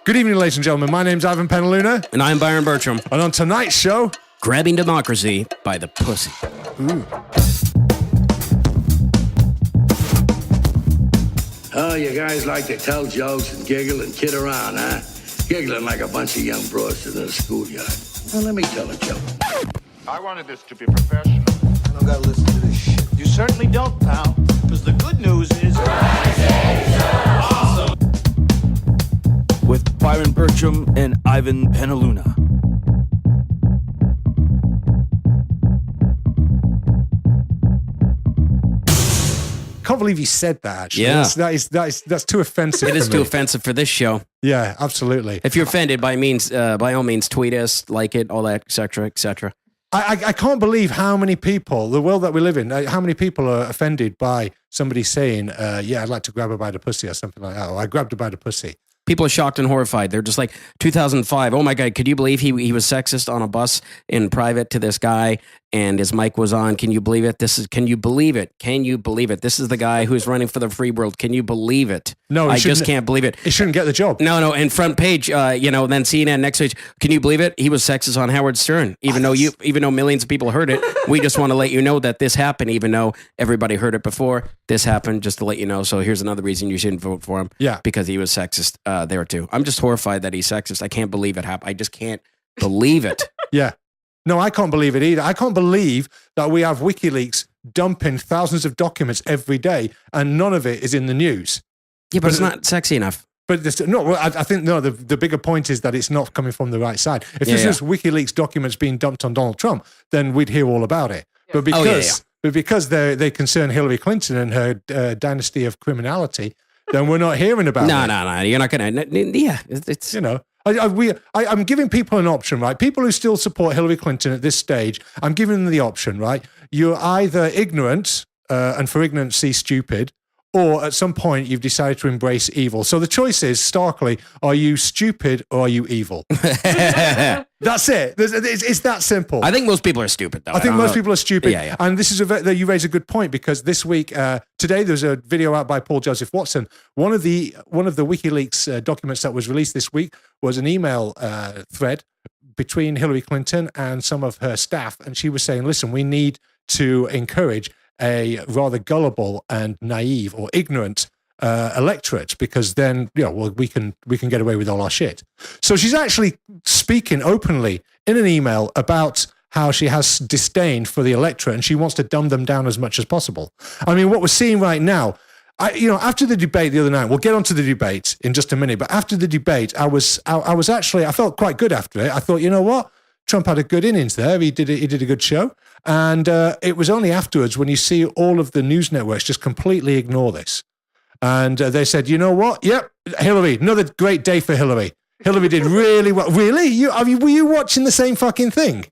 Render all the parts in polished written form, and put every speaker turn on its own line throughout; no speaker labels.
Good evening, ladies and gentlemen. My name's Ivan Penaluna.
And I'm Byron Bertram.
And on tonight's show...
Grabbing democracy by the pussy.
Ooh.
Oh, you guys like to tell jokes and giggle and kid around, huh? Giggling like a bunch of young broads in a schoolyard. Well, let me tell a joke.
I wanted this to be professional.
I don't gotta listen to this shit.
You certainly don't, pal. Because the good news is... Awesome!
With Byron Bertram and Ivan Penaluna.
Can't believe you said that, actually.
Yeah.
That's too offensive.
It is
for
too
me.
offensive for this show.
Yeah, absolutely.
If you're offended, by all means, tweet us, like it, all that, etc., etc.
I can't believe how many people, the world that we live in, how many people are offended by somebody saying, yeah, I'd like to grab her by the pussy or something like that, or I grabbed her by the pussy.
People are shocked and horrified. They're just like, 2005, oh my God, could you believe he was sexist on a bus in private to this guy and his mic was on? Can you believe it? Can you believe it? Can you believe it? This is the guy who's running for the free world. Can you believe it?
No,
I just can't believe it.
He shouldn't get the job.
No, and front page, then CNN next page. Can you believe it? He was sexist on Howard Stern. Even though millions of people heard it, we just want to let you know that this happened, even though everybody heard it before. This happened, just to let you know. So here's another reason you shouldn't vote for him.
Yeah,
because he was sexist there too. I'm just horrified that he's sexist. I can't believe it happened. I just can't believe it.
Yeah. No, I can't believe it either. I can't believe that we have WikiLeaks dumping thousands of documents every day and none of it is in the news.
Yeah, but it's not sexy enough.
But I think the bigger point is that it's not coming from the right side. If this was WikiLeaks documents being dumped on Donald Trump, then we'd hear all about it. But because they concern Hillary Clinton and her dynasty of criminality, then we're not hearing about it.
No. You're not going to. Yeah, it's
I'm giving people an option, right? People who still support Hillary Clinton at this stage, I'm giving them the option, right? You're either ignorant, and for ignorance, see stupid, or at some point you've decided to embrace evil. So the choice is, starkly, are you stupid or are you evil? That's it. It's that simple.
I think most people are stupid, though.
I think most people are stupid.
Yeah.
And this is you raise a good point, because this week, today, there's a video out by Paul Joseph Watson. One of the WikiLeaks documents that was released this week was an email thread between Hillary Clinton and some of her staff. And she was saying, listen, we need to encourage a rather gullible and naive or ignorant electorate, because then we can get away with all our shit. So she's actually speaking openly in an email about how she has disdain for the electorate and she wants to dumb them down as much as possible. I mean, what we're seeing right now, after the debate the other night, we'll get onto the debate in just a minute, but after the debate, I felt quite good after it. I thought, you know what? Trump had a good innings there. He did a good show. And it was only afterwards when you see all of the news networks just completely ignore this. And they said, you know what? Yep, Hillary, another great day for Hillary. Hillary did really well. Really? Were you watching the same fucking thing?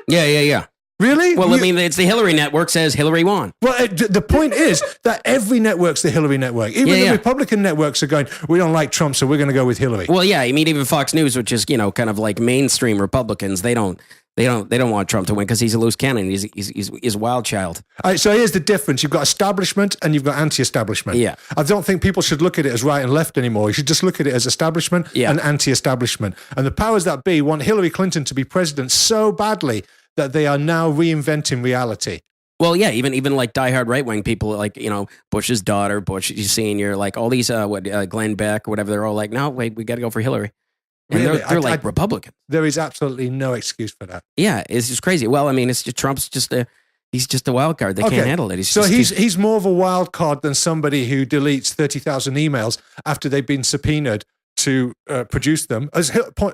Yeah.
Really?
Well, it's the Hillary network says Hillary won.
Well, the point is that every network's the Hillary network. Even the Republican networks are going, we don't like Trump, so we're going to go with Hillary.
Well, yeah, I mean, even Fox News, which is, kind of like mainstream Republicans, they don't want Trump to win because he's a loose cannon. He's a wild child.
All right, so here's the difference. You've got establishment and you've got anti-establishment.
Yeah.
I don't think people should look at it as right and left anymore. You should just look at it as establishment and anti-establishment. And the powers that be want Hillary Clinton to be president so badly that they are now reinventing reality.
Well, yeah, even like diehard right-wing people, like, Bush's daughter, Bush Senior, like all these, Glenn Beck or whatever, they're all like, no, wait, we got to go for Hillary. And
really?
they're like Republicans.
There is absolutely no excuse for that.
Yeah, it's just crazy. Well, I mean, Trump's he's just a wild card. They can't handle it.
He's more of a wild card than somebody who deletes 30,000 emails after they've been subpoenaed to produce them. As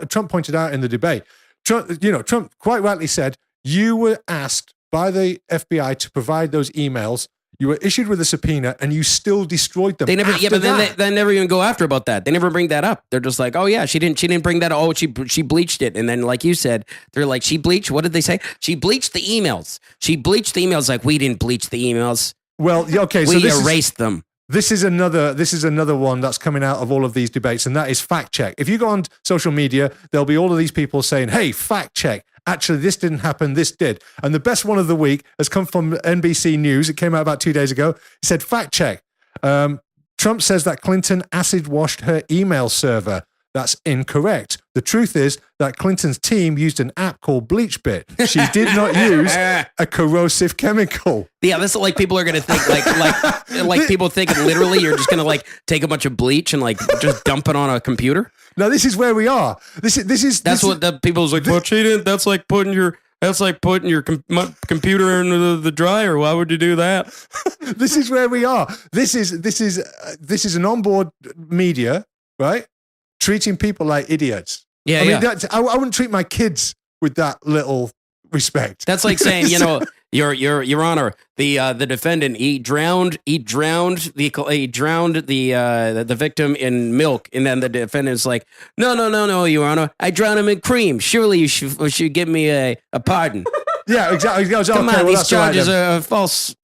Trump pointed out in the debate, Trump quite rightly said, you were asked by the FBI to provide those emails. You were issued with a subpoena, and you still destroyed them.
They never, they never even go after about that. They never bring that up. They're just like, oh yeah, she didn't bring that. Oh, she bleached it, and then like you said, they're like, she bleached. What did they say? She bleached the emails. She bleached the emails. Like, we didn't bleach the emails.
Well, okay,
we erased them.
This is another one that's coming out of all of these debates, and that is fact check. If you go on social media, there'll be all of these people saying, hey, fact check. Actually, this didn't happen, this did. And the best one of the week has come from NBC News. It came out about 2 days ago. It said, fact check. Trump says that Clinton acid washed her email server. That's incorrect. The truth is that Clinton's team used an app called BleachBit. She did not use a corrosive chemical.
Yeah, this is like people are gonna think like people think literally you're just gonna like take a bunch of bleach and like just dump it on a computer.
Now this is where we are. That's
what the people's like. Well, cheating. That's like putting your computer in the dryer. Why would you do that?
This is where we are. This is an onboard media, right? Treating people like idiots.
Yeah,
I mean,
yeah.
I wouldn't treat my kids with that little respect.
That's like saying, Your Honor, the defendant he drowned the victim in milk, and then the defendant's like, no, Your Honor, I drowned him in cream. Surely you should give me a pardon.
Yeah, exactly. He goes,
Come
okay,
on,
well,
these charges are false.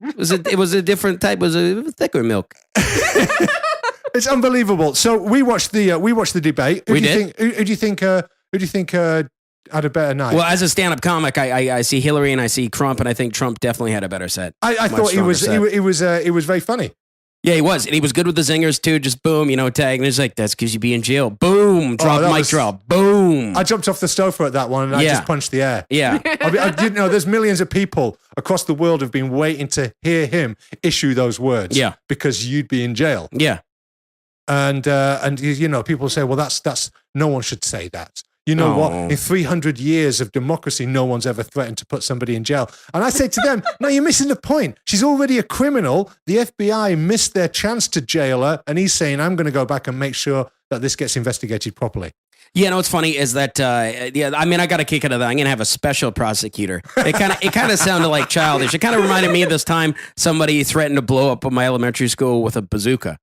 It was a different type. It was a thicker milk.
It's unbelievable. So we watched the debate. Who do you think had a better night?
Well, as a stand-up comic, I see Hillary and I see Trump, and I think Trump definitely had a better set.
I thought it was very funny.
Yeah, he was. And he was good with the zingers too. Just boom, tag. And it's like, that's because you'd be in jail. Boom, drop, mic drop. Boom.
I jumped off the sofa at that one and I just punched the air.
Yeah.
I didn't know there's millions of people across the world who've been waiting to hear him issue those words.
Yeah.
Because you'd be in jail.
Yeah.
And people say, well, that's no one should say that. You know what? In 300 years of democracy, no one's ever threatened to put somebody in jail. And I say to them, no, you're missing the point. She's already a criminal. The FBI missed their chance to jail her. And he's saying, I'm going to go back and make sure that this gets investigated properly.
Yeah, what's funny is that, I got a kick out of that. I'm going to have a special prosecutor. It kind of sounded like childish. It kind of reminded me of this time somebody threatened to blow up my elementary school with a bazooka.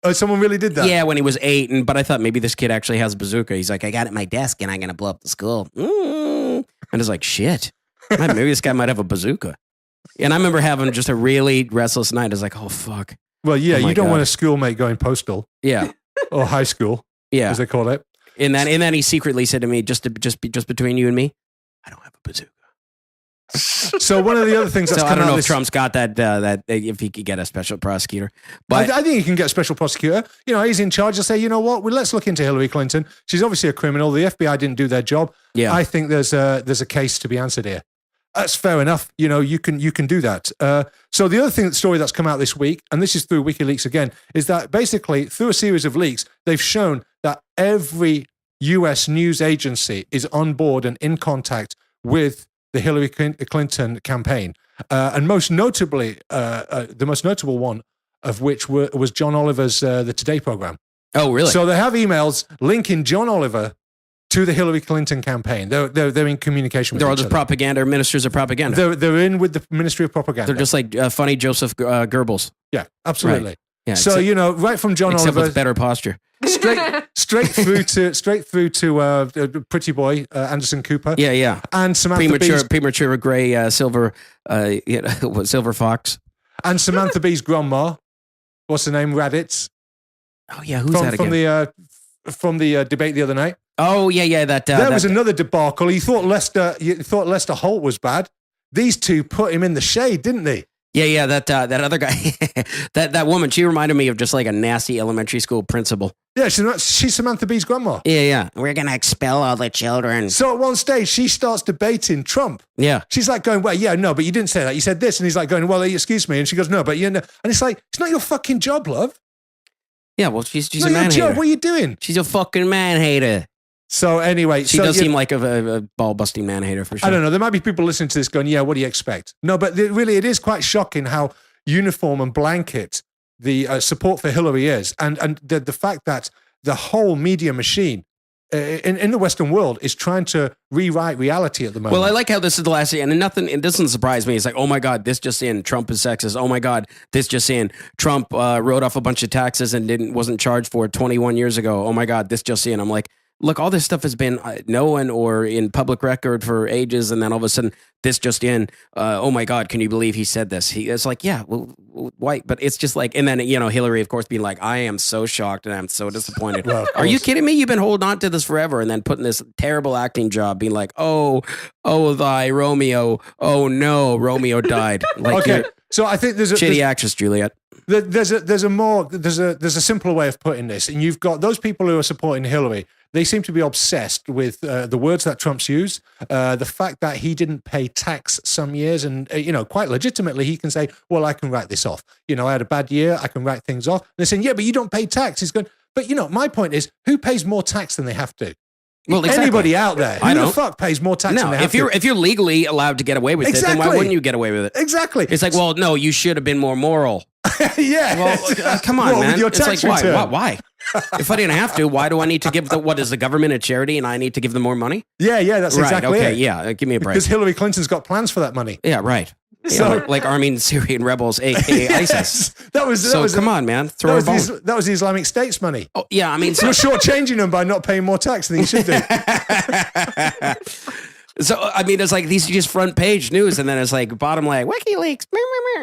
Oh, someone really did that?
Yeah, when he was 8, but I thought maybe this kid actually has a bazooka. He's like, I got it at my desk and I'm going to blow up the school. And it's like, shit, maybe this guy might have a bazooka. And I remember having just a really restless night. I was like, oh, fuck.
Well, yeah, you don't want a schoolmate going postal.
Yeah.
Or high school, as they call it.
And then he secretly said to me, just between you and me, I don't have a bazooka.
So one of the other things that's
I don't know if Trump's got that if he could get a special prosecutor, but
I think he can get a special prosecutor. He's in charge. They'll say, you know what? Well, let's look into Hillary Clinton. She's obviously a criminal. The FBI didn't do their job.
Yeah,
I think there's a case to be answered here. That's fair enough. You can do that. So the other story that's come out this week, and this is through WikiLeaks again, is that basically through a series of leaks, they've shown that every U.S. news agency is on board and in contact with the Hillary Clinton campaign. And most notably, the most notable one of which was John Oliver's The Today program.
Oh, really?
So they have emails linking John Oliver to the Hillary Clinton campaign. They're in communication with
They're all
each
just
other.
propaganda, ministers of propaganda.
They're in with the Ministry of Propaganda.
They're just like funny Joseph Goebbels.
Yeah, absolutely.
Right. Yeah,
so, right from John
except
Oliver.
with better posture.
Straight through to Pretty Boy Anderson Cooper.
Yeah.
And Samantha
premature gray silver silver fox.
And Samantha Bee's grandma. What's her name? Raditz.
Oh yeah, who's that again?
From the debate the other night.
Oh yeah. That
was another debacle. You thought Lester Holt was bad. These two put him in the shade, didn't they?
Yeah. That other guy, that woman, she reminded me of just like a nasty elementary school principal.
Yeah, she's Samantha Bee's grandma.
Yeah. We're gonna expel all the children.
So at one stage, she starts debating Trump.
Yeah.
She's like going, well, yeah, no, but you didn't say that. You said this. And he's like going, well, excuse me. And she goes, no, but you know. And it's like, it's not your fucking job, love.
Yeah, well, she's
it's
a man hater.
What are you doing?
She's a fucking man hater.
So anyway,
she does seem like a ball busting man hater for sure.
I don't know. There might be people listening to this going, yeah, what do you expect? No, but really, it is quite shocking how uniform and blanket the support for Hillary is. And the fact that the whole media machine in the Western world is trying to rewrite reality at the moment.
Well, I like how this is the last year, and it doesn't surprise me. It's like, oh my God, this just in, Trump is sexist. Oh my God, this just in, Trump wrote off a bunch of taxes and wasn't charged for it 21 years ago. Oh my God, this just in. I'm like, look, all this stuff has been known or in public record for ages, and then all of a sudden, this just in. Oh my God, can you believe he said this? It's like, yeah, well, why? But it's just like, and then Hillary, of course, being like, I am so shocked and I'm so disappointed. Well, are you kidding me? You've been holding on to this forever, and then putting this terrible acting job, being like, oh, thy Romeo, oh no, Romeo died. Like,
okay, so I think there's
shitty actress, Juliet.
there's a simpler way of putting this, and you've got those people who are supporting Hillary. They seem to be obsessed with the words that Trump's used, the fact that he didn't pay tax some years, and quite legitimately he can say, "Well, I can write this off. I had a bad year. I can write things off." And they're saying, "Yeah, but you don't pay tax." He's going, "But my point is, who pays more tax than they have to?"
Well, exactly.
Anybody out there? Who the fuck pays more tax than they have to?
If you're legally allowed to get away with it, then why wouldn't you get away with it?
Exactly.
It's like, well, no, you should have been more moral.
Yeah.
Well, come on, man.
With your
It's
tax
like,
return.
why? If I didn't have to, why do I need to give what is the government a charity and I need to give them more money?
Yeah, that's exactly
okay,
it.
yeah, give me a break.
Because Hillary Clinton's got plans for that money.
Yeah, right.
So,
like arming Syrian rebels, aka ISIS. Come on, man, throw a bone.
That was the Islamic State's money.
Oh, yeah, I mean,
You're shortchanging them by not paying more tax than you should do.
So, I mean, it's like these are just front page news, and then it's like bottom line, WikiLeaks.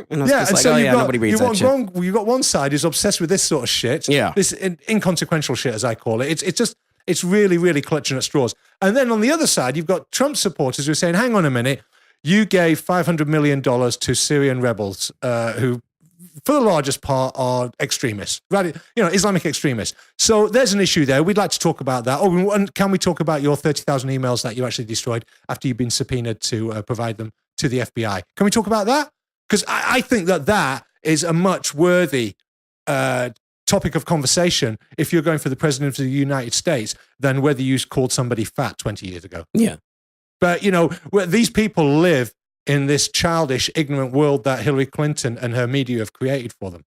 And it's just
and
like,
so
nobody reads that shit.
You've got one side who's obsessed with this sort of shit.
Yeah.
This inconsequential shit, as I call it. It's really, really clutching at straws. And then on the other side, you've got Trump supporters who are saying, hang on a minute, you gave $500 million to Syrian rebels who, for the largest part, are extremists, right? Islamic extremists. So there's an issue there. We'd like to talk about that. Oh, and can we talk about your 30,000 emails that you actually destroyed after you've been subpoenaed to provide them to the FBI? Can we talk about that? Because I think that is a much worthy topic of conversation if you're going for the president of the United States than whether you called somebody fat 20 years ago.
Yeah.
But, where these people live in this childish, ignorant world that Hillary Clinton and her media have created for them.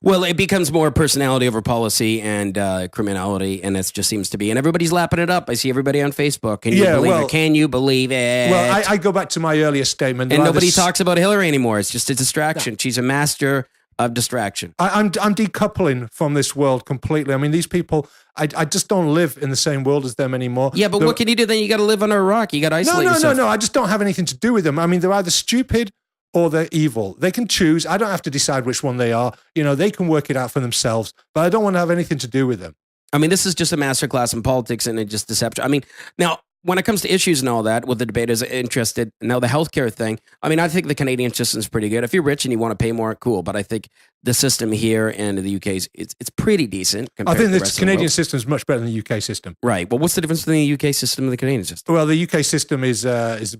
Well, it becomes more personality over policy and criminality, and it just seems to be. And everybody's lapping it up. I see everybody on Facebook. Can you believe it? Can you believe it?
Well, I go back to my earlier statement.
And nobody talks about Hillary anymore. It's just a distraction. She's a master of distraction.
I'm decoupling from this world completely. I mean, these people, I just don't live in the same world as them anymore.
Yeah, but what can you do then? You got to live under a rock. You got to isolate yourself.
No. I just don't have anything to do with them. I mean, they're either stupid or they're evil. They can choose. I don't have to decide which one they are. They can work it out for themselves, but I don't want to have anything to do with them.
I mean, this is just a masterclass in politics and just deception. I mean, now, when it comes to issues and all that, what the debate is interested, now the healthcare thing, I mean, I think the Canadian system is pretty good. If you're rich and you want to pay more, cool. But I think the system here and the UK, it's pretty decent.
I think the Canadian system is much better than the UK system.
Right. Well, what's the difference between the UK system and the Canadian system?
Well, the UK system is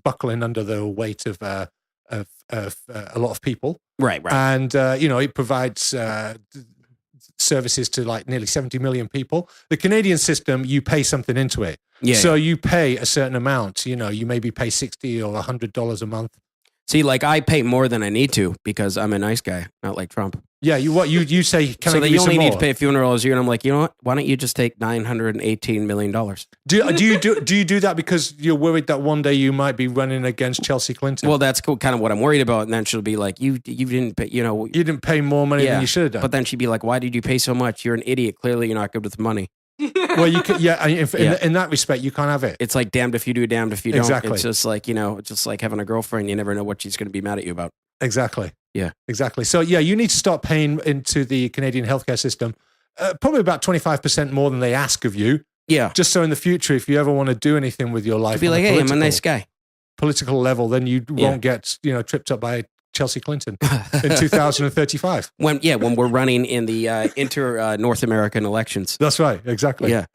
buckling under the weight of a lot of people.
Right.
And, it provides services to like nearly 70 million people. The Canadian system, you pay something into it.
Yeah.
So you pay a certain amount, you maybe pay $60 or $100 a month.
See, like I pay more than I need to because I'm a nice guy, not like Trump.
Yeah, you say, can
so
I give you some more? So
you only need to pay a few $100 a year, and I'm like, you know what? Why don't you just take $918 million?
Do you do that because you're worried that one day you might be running against Chelsea Clinton?
Well, that's cool, kind of what I'm worried about. And then she'll be like, you didn't pay,
you didn't pay more money than you should have done.
But then she'd be like, why did you pay so much? You're an idiot. Clearly, you're not good with money.
Well, you can, in that respect, you can't have it.
It's like damned if you do, damned if you don't.
Exactly.
It's just like, it's just like having a girlfriend. You never know what she's going to be mad at you about.
Exactly.
Yeah.
Exactly. So, you need to start paying into the Canadian healthcare system, probably about 25% more than they ask of you.
Yeah.
Just so in the future, if you ever want to do anything with your life,
be like, hey, I'm a nice guy.
Political level, then you won't get, tripped up by Chelsea Clinton in 2035.
When we're running in the North American elections.
That's right, exactly.
Yeah.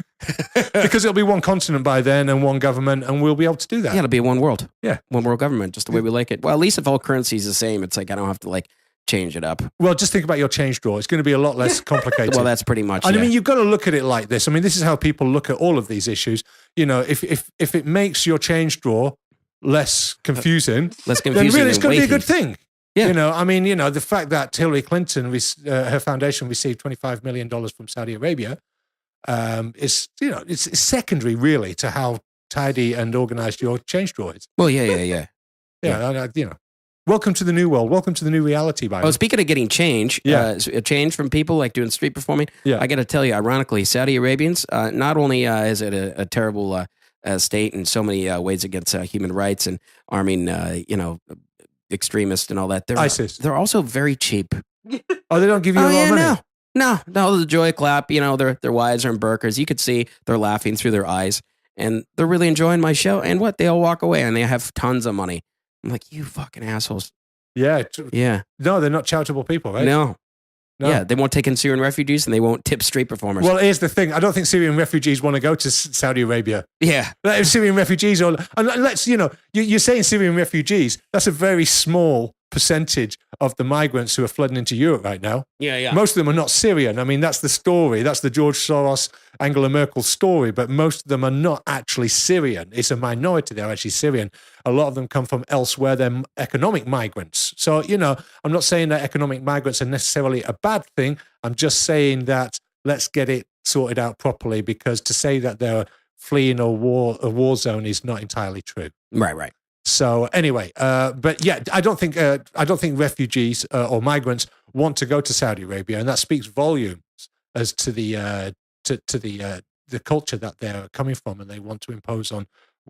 Because it'll be one continent by then and one government, and we'll be able to do that.
Yeah, it'll be one world.
Yeah.
One world government, just the way we like it. Well, at least if all currency is the same, it's like I don't have to like change it up.
Well, just think about your change drawer. It's going to be a lot less complicated.
Well, that's pretty much
I mean, you've got to look at it like this. I mean, this is how people look at all of these issues. If it makes your change drawer less confusing, then really it's going to be a good thing.
Yeah.
The fact that Hillary Clinton, her foundation received $25 million from Saudi Arabia is, it's secondary really to how tidy and organized your change drawer is.
Well, yeah.
Welcome to the new world. Welcome to the new reality, by the way.
Oh, speaking of getting change, a change from people like doing street performing, I got to tell you, ironically, Saudi Arabians, not only is it a terrible state in so many ways against human rights and arming, extremists and all that.
ISIS.
They're also very cheap.
Oh, they don't give you a lot of money?
No, the joy clap, their wives are in burqas. You could see they're laughing through their eyes and they're really enjoying my show. And they all walk away and they have tons of money. I'm like, you fucking assholes.
Yeah.
Yeah.
No, they're not charitable people, right?
No.
No.
Yeah, they won't take in Syrian refugees and they won't tip street performers.
Well, here's the thing. I don't think Syrian refugees want to go to Saudi Arabia.
yeah.
If Syrian refugees are, and let's, you're saying Syrian refugees, that's a very small percentage of the migrants who are flooding into Europe right now.
Yeah.
Most of them are not Syrian. I mean, that's the story. That's the George Soros, Angela Merkel story, but most of them are not actually Syrian. It's a minority. They're actually Syrian. A lot of them come from elsewhere. They're economic migrants. So, I'm not saying that economic migrants are necessarily a bad thing. I'm just saying that let's get it sorted out properly, because to say that they're fleeing a war zone is not entirely true.
Right.
So anyway, but yeah, I don't think refugees or migrants want to go to Saudi Arabia, and that speaks volumes as to the culture that they're coming from, and they want to impose on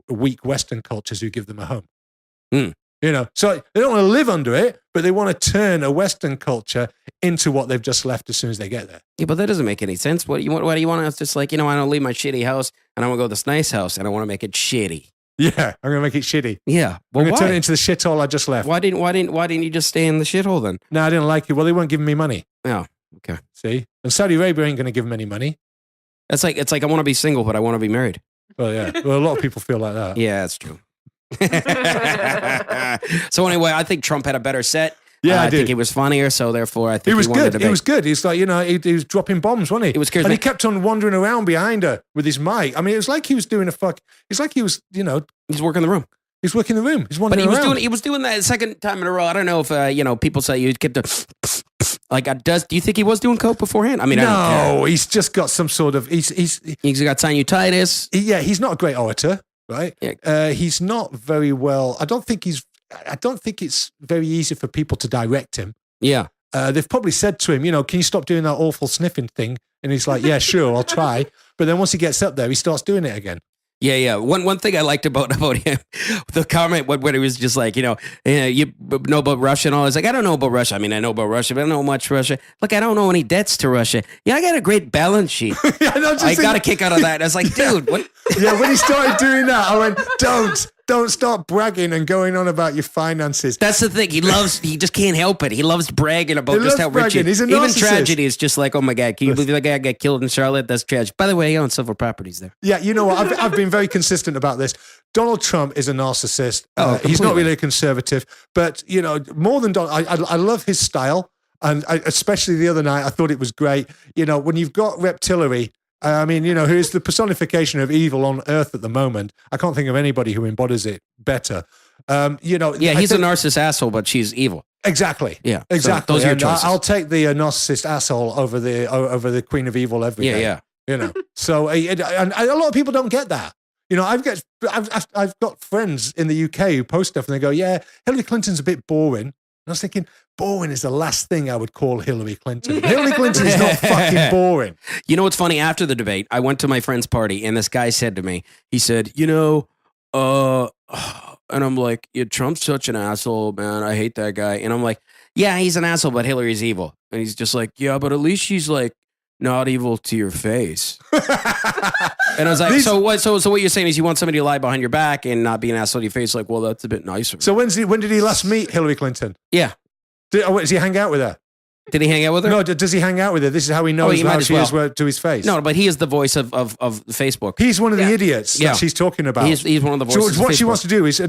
weak Western cultures who give them a home. So they don't want to live under it, but they want to turn a Western culture into what they've just left as soon as they get there.
Yeah, but that doesn't make any sense. What do you want? It's just like, I don't leave my shitty house and I want to go to this nice house and I want to make it shitty.
Yeah, I'm going to make it shitty.
Yeah. Well,
I'm going to
why?
turn it into the shithole I just left.
Why didn't you just stay in the shithole then?
No, I didn't like it. Well, they weren't giving me money.
Oh, okay.
See? And Saudi Arabia ain't going to give them any money.
It's like I want to be single, but I want to be married.
Well, yeah. Well, a lot of people feel like that.
Yeah, that's true. So anyway, I think Trump had a better set.
Yeah, I
think he was funnier, so therefore I think
he was
won the
good.
debate.
He was good. He's like, he was dropping bombs, wasn't he?
It was charismatic.
And he kept on wandering around behind her with his mic. I mean, it was like he was doing it's like he was,
He's working the room.
he's working the room. He's
But
wandering around.
he was doing that second time in a row. I don't know if people say you kept do you think he was doing coke beforehand? I mean, I don't care.
No, he's just got some sort of he's
He's got sinusitis.
he's not a great orator, right?
Yeah.
He's not very well. I don't think it's very easy for people to direct him.
Yeah.
They've probably said to him, can you stop doing that awful sniffing thing? And he's like, yeah, sure, I'll try. But then once he gets up there, he starts doing it again.
Yeah. One thing I liked about him, the comment when he was just like, you know about Russia and all. It's like, I don't know about Russia. I mean, I know about Russia, but I don't know much Russia. Look, I don't know any debts to Russia. Yeah, I got a great balance sheet. I got a kick out of that. I was like, dude, what?
Yeah, when he started doing that, I went, don't start bragging and going on about your finances.
That's the thing. He just can't help it. He loves bragging about just how rich he is.
He's a
Even
narcissist.
tragedy is just like, oh my God, can you believe that guy got killed in Charlotte? That's tragic. By the way, he owns several properties there.
Yeah, you know what? I've been very consistent about this. Donald Trump is a narcissist. He's not
completely.
really a conservative, but more than Donald, I love his style, and especially the other night, I thought it was great. When you've got Reptillery. I mean, who is the personification of evil on earth at the moment. I can't think of anybody who embodies it better.
Yeah, he's a narcissist asshole, but she's evil.
Exactly.
Yeah, so
exactly.
those are your
And
choices.
I'll take the narcissist asshole over the Queen of Evil every day.
Yeah.
So and a lot of people don't get that. I've got friends in the UK who post stuff and they go, "Yeah, Hillary Clinton's a bit boring." And I was thinking, boring is the last thing I would call Hillary Clinton. Hillary Clinton is not fucking boring.
You know what's funny? After the debate, I went to my friend's party, and this guy said to me, he said, and I'm like, yeah, Trump's such an asshole, man. I hate that guy. And I'm like, yeah, he's an asshole, but Hillary's evil. And he's just like, yeah, but at least she's like not evil to your face. And I was like, so what you're saying is you want somebody to lie behind your back and not be an asshole to your face? Like, well, that's a bit nicer.
So when did he last meet Hillary Clinton?
Yeah.
Does he hang out with her?
Did he hang out with her?
No, does he hang out with her? This is how he knows how she is to his face.
No, but he is the voice of Facebook.
He's one of the idiots that she's talking about.
He's one of the voices
So what
of
she
Facebook.
wants to do is,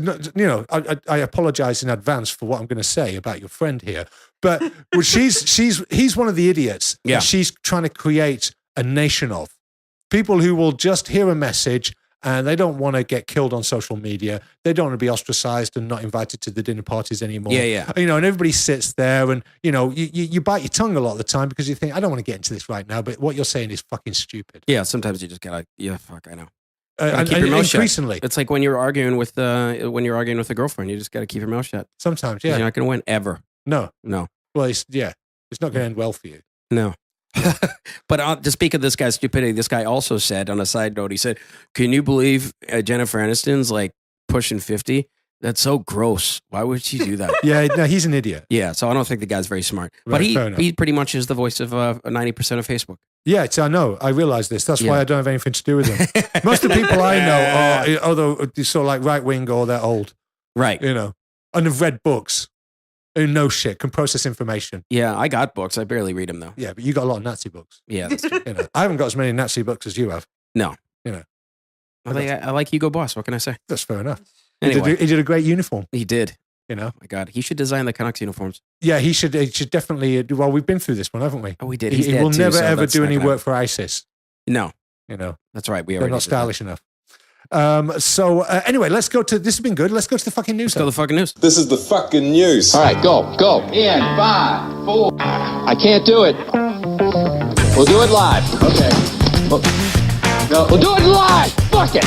I apologize in advance for what I'm going to say about your friend here, but he's one of the idiots that she's trying to create a nation of. People who will just hear a message and they don't want to get killed on social media. They don't want to be ostracized and not invited to the dinner parties anymore.
Yeah.
And everybody sits there and, you bite your tongue a lot of the time because you think, I don't want to get into this right now, but what you're saying is fucking stupid.
Yeah, sometimes you just gotta, fuck, I know.
And
keep your mouth shut.
increasingly.
It's like when you're arguing with a girlfriend, you just gotta keep your mouth shut.
Sometimes,
'Cause
yeah.
You're not gonna win ever.
No.
No.
Well, it's not going to end well for you.
No. But to speak of this guy's stupidity, this guy also said, on a side note, he said, can you believe Jennifer Aniston's like pushing 50? That's so gross. Why would she do that?
Yeah, no, he's an idiot.
Yeah, so I don't think the guy's very smart.
Right,
But
fair enough.
he pretty much is the voice of 90% of Facebook.
Yeah, I know. I realize this. That's why
Yeah.
I don't have anything to do with them. Most of the people I know are either sort of like right wing or they're old,
Right.
and have read books. No shit, can process information.
Yeah, I got books. I barely read them though.
Yeah, but you got a lot of Nazi books.
Yeah, that's true.
You know, I haven't got as many Nazi books as you have.
No.
You know.
I like Hugo Boss. What can I say?
That's fair enough.
Anyway.
He did a great uniform.
He did.
You know.
Oh my God, he should design the Canucks uniforms.
Yeah, he should definitely. Well, we've been through this one, haven't we?
Oh, we did.
He will never ever do any work for ISIS.
No.
You know.
That's right.
They're not stylish enough. Anyway, let's go to. This has been good. Let's go to the fucking news.
Let's go to the fucking news.
This is the fucking news.
All right, go. In 5, 4. I can't do it. We'll do it live. Okay. We'll do it live. Fuck it.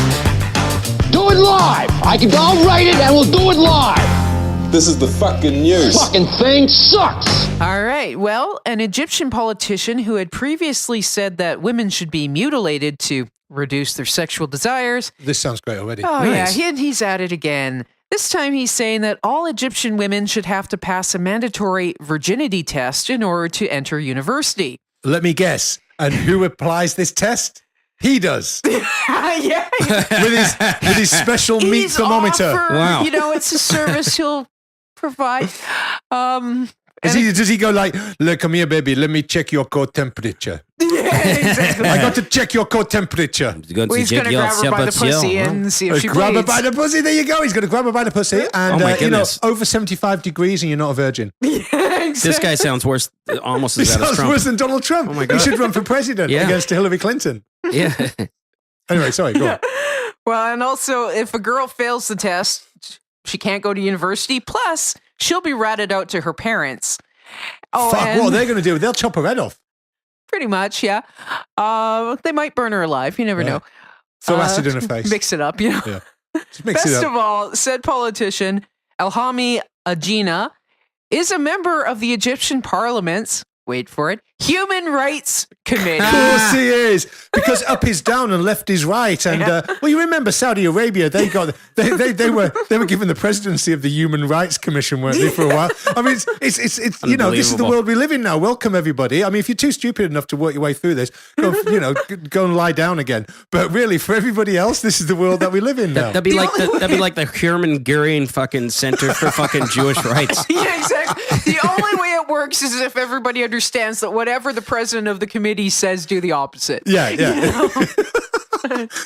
Do it live. I'll write it and we'll do it live.
This is the fucking news.
Fucking thing sucks.
All right. Well, an Egyptian politician who had previously said that women should be mutilated to reduce their sexual desires.
This sounds great already.
Oh,
Nice.
yeah. He's at it again. This time he's saying that all Egyptian women should have to pass a mandatory virginity test in order to enter university.
Let me guess. And who applies this test? He does.
Yeah.
with his special meat
He's
thermometer.
offered,
Wow.
it's a service he'll provide.
Does he go like, look, come here, baby, let me check your core temperature.
Yeah, exactly.
I got to check your core temperature.
He's going to grab her by the pussy and see if she
Grab her
bleeds.
by the pussy. There you go. He's going to grab her by the pussy. And,
Oh my goodness.
over 75 degrees and you're not a virgin.
This guy sounds worse, almost
He
as bad as
sounds
Trump.
worse than Donald Trump.
Oh my God.
He should run for president
Yeah.
against Hillary Clinton.
Yeah.
Anyway, sorry, go on.
Well, and also, if a girl fails the test, she can't go to university. Plus, she'll be ratted out to her parents. Oh,
Fuck,
and
what are they going to do? They'll chop her head off.
pretty much, yeah. They might burn her alive. You never know.
Throw acid in her face.
Mix it up, you know.
Yeah. Just mix it
Best
up.
of all, said politician Elhami Ajina is a member of the Egyptian parliament's, wait for it, Human Rights Committee.
Of course he is, because up is down and left is right. And well, you remember Saudi Arabia? They were given the presidency of the Human Rights Commission, weren't they, for a while? I mean, it's this is the
Unbelievable.
world we live in now. Welcome everybody. I mean, if you're too stupid enough to work your way through this, go and lie down again. But really, for everybody else, this is the world that we live in now.
That'd be like the Herman Goering fucking Center for fucking Jewish Rights.
Yeah, exactly. The only way it works is if everybody understands that whatever the president of the committee says, do the opposite.
Yeah.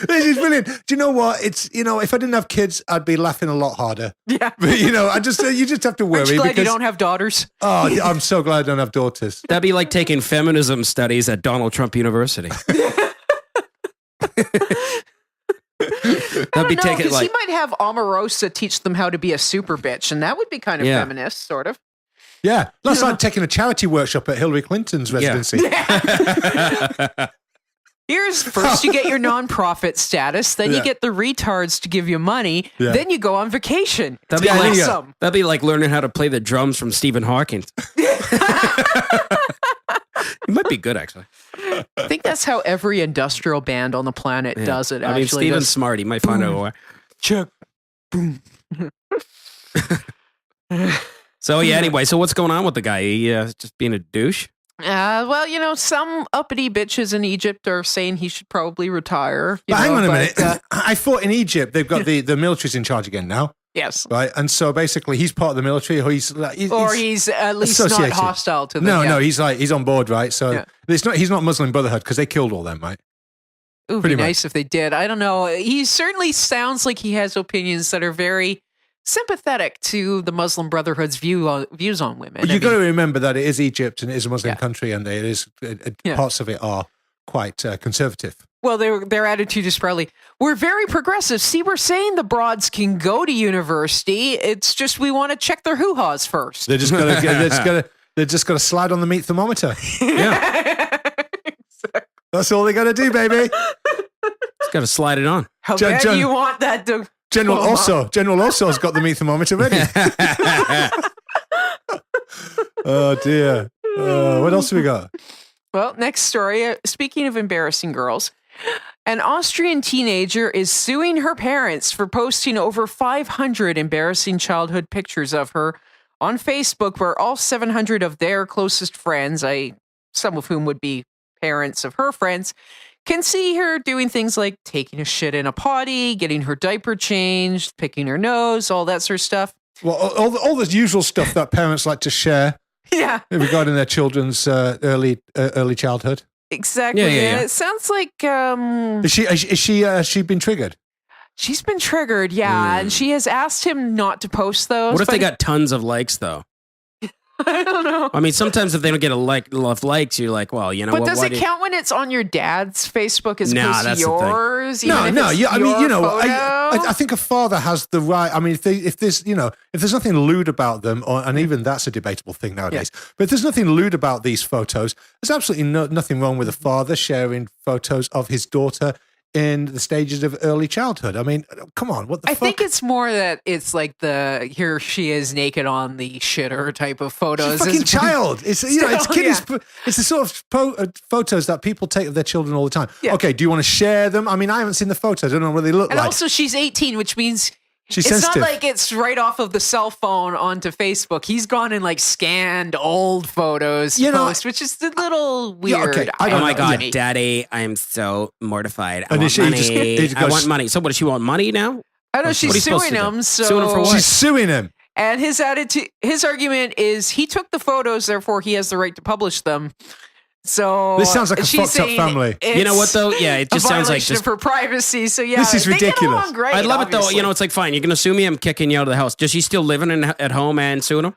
This is brilliant. Do you know what? It's if I didn't have kids, I'd be laughing a lot harder.
Yeah.
But you just have to worry.
Aren't you glad
because
you don't have daughters?
Oh, I'm so glad I don't have daughters.
That'd be like taking feminism studies at Donald Trump University. That'd be taking
Because
like
he might have Omarosa teach them how to be a super bitch, and that would be kind of
Yeah.
feminist, sort of.
Yeah, that's like taking a charity workshop at Hillary Clinton's residency.
Here's first you get your nonprofit status, then
Yeah.
you get the retards to give you money,
Yeah.
then you go on vacation.
that'd be
It's
like
awesome.
that'd be like learning how to play the drums from Stephen Hawking. It might be good actually.
I think that's how every industrial band on the planet
Yeah.
does it.
I mean,
Actually,
Stephen's smart. He might find out why.
Chuck.
So yeah. Anyway, so what's going on with the guy? He just being a douche.
Well, some uppity bitches in Egypt are saying he should probably retire.
But hang on a minute. I thought in Egypt they've got the military's in charge again now,
yes.
right? And so basically he's part of the military, or he's
He's at least not
associated.
hostile to them.
No,
yeah.
no, he's on board, right? So
Yeah.
he's not Muslim Brotherhood because they killed all them, right?
It would
pretty
be
much.
nice if they did. I don't know. He certainly sounds like he has opinions that are very sympathetic to the Muslim Brotherhood's views on women.
But
I
you've got to
mean,
remember that it is Egypt and it is a Muslim
Yeah.
country, and it is
Yeah.
parts of it are quite conservative.
well, their attitude is probably, we're very progressive. See, we're saying the broads can go to university. It's just we want to check their hoo-haws first.
They're just gonna slide on the meat thermometer.
Yeah,
That's all they got to do, baby.
just got to slide it on.
How
Jen-
bad
Jen-
do you want that to...
General
Come on.
Osso's got the meat thermometer ready. Oh dear. What else have we got?
Well, next story. Speaking of embarrassing girls, an Austrian teenager is suing her parents for posting over 500 embarrassing childhood pictures of her on Facebook, where all 700 of their closest friends, some of whom would be parents of her friends, can see her doing things like taking a shit in a potty, getting her diaper changed, picking her nose, all that sort of stuff.
Well, all the usual stuff that parents like to share
Yeah,
regarding their children's early childhood.
exactly.
Yeah.
And it sounds like
Is she been triggered?
she's been triggered. Yeah, and she has asked him not to post those.
What if
but
they got tons of likes though?
I don't know.
I mean, sometimes if they don't get enough likes, you're like, well, you know
But
what?
does
why
it
did-
count when it's on your dad's Facebook as
Nah,
opposed to
that's the thing.
yours?
No,
even if
no.
it's
Yeah, I mean,
your
you know,
photo?
I think a father has the right. I mean, if there's nothing lewd about them, and even that's a debatable thing nowadays. But if there's nothing lewd about these photos, there's absolutely nothing wrong with a father sharing photos of his daughter in the stages of early childhood. I mean, come on, what the
I
fuck?
think it's more that it's like the here she is naked on the shitter type of photos.
She's a fucking
as-
child. It's it's
Still,
kiddie. It's the sort of photos that people take of their children all the time.
Yeah.
Okay, do you want to share them? I mean, I haven't seen the photos. I don't know what they look
And
like.
also, she's 18, which means
She's
it's
sensitive.
not like it's right off of the cell phone onto Facebook. He's gone and like scanned old photos, to post, which is a little weird.
Yeah, okay. I
Oh
don't
my
know.
God,
Yeah.
Daddy, I am so mortified. I
And
want
she
money.
just- it
I
goes-
want money. So what, does she want money now?
I know
What are
she's
you supposed
suing
to do?
him. So
Suing him for what?
She's suing him.
And his attitude, his argument is he took the photos, therefore he has the right to publish them. So
This sounds like a
she's
fucked up
saying
family.
You know what though? Yeah, it just
a
sounds like
violation
just.
of her privacy. So yeah,
This is
they get
ridiculous.
along great,
I'd love it though.
obviously.
You know, it's like fine. You're gonna sue me. I'm kicking you out of the house. Does she still living at home and suing him?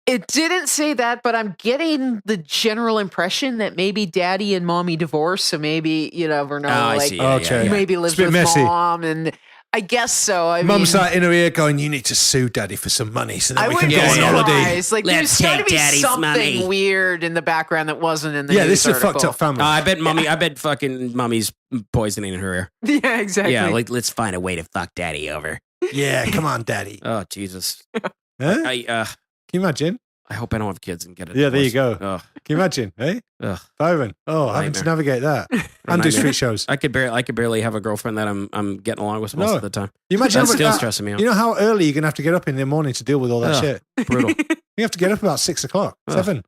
It didn't say that, but I'm getting the general impression that maybe daddy and mommy divorced. So maybe you never know.
I
like
see. Yeah,
Okay.
yeah.
maybe lives
It's a bit
with
messy.
mom, and I guess so. I
Mum's
mean,
sat in her ear going, "You need to sue daddy for some money so that
I
we can
wouldn't
go
be
on holiday."
surprised. Like
Let's
there's got to
take
be
daddy's
something
money.
weird in the background that wasn't in the
Yeah,
news
this is a
article.
fucked up family.
I bet mommy. I bet fucking mommy's poisoning her ear.
Yeah, exactly.
Yeah, like let's find a way to fuck daddy over.
Yeah, come on, daddy.
Oh Jesus.
Huh? Can
I
you imagine?
I hope I don't have kids and get it.
Yeah, there you go.
Ugh.
Can you imagine? Hey,
Ugh.
Byron. Oh, having to
Nightmare.
navigate that and do
Nightmare.
street shows.
I could barely have a girlfriend that I'm getting along with most
No.
of the time.
You imagine
That's
how much
still
that-
stressing me out.
You know how early you're gonna have to get up in the morning to deal with all that
Ugh.
shit.
Brutal.
You have to get up about 6 o'clock,
Ugh.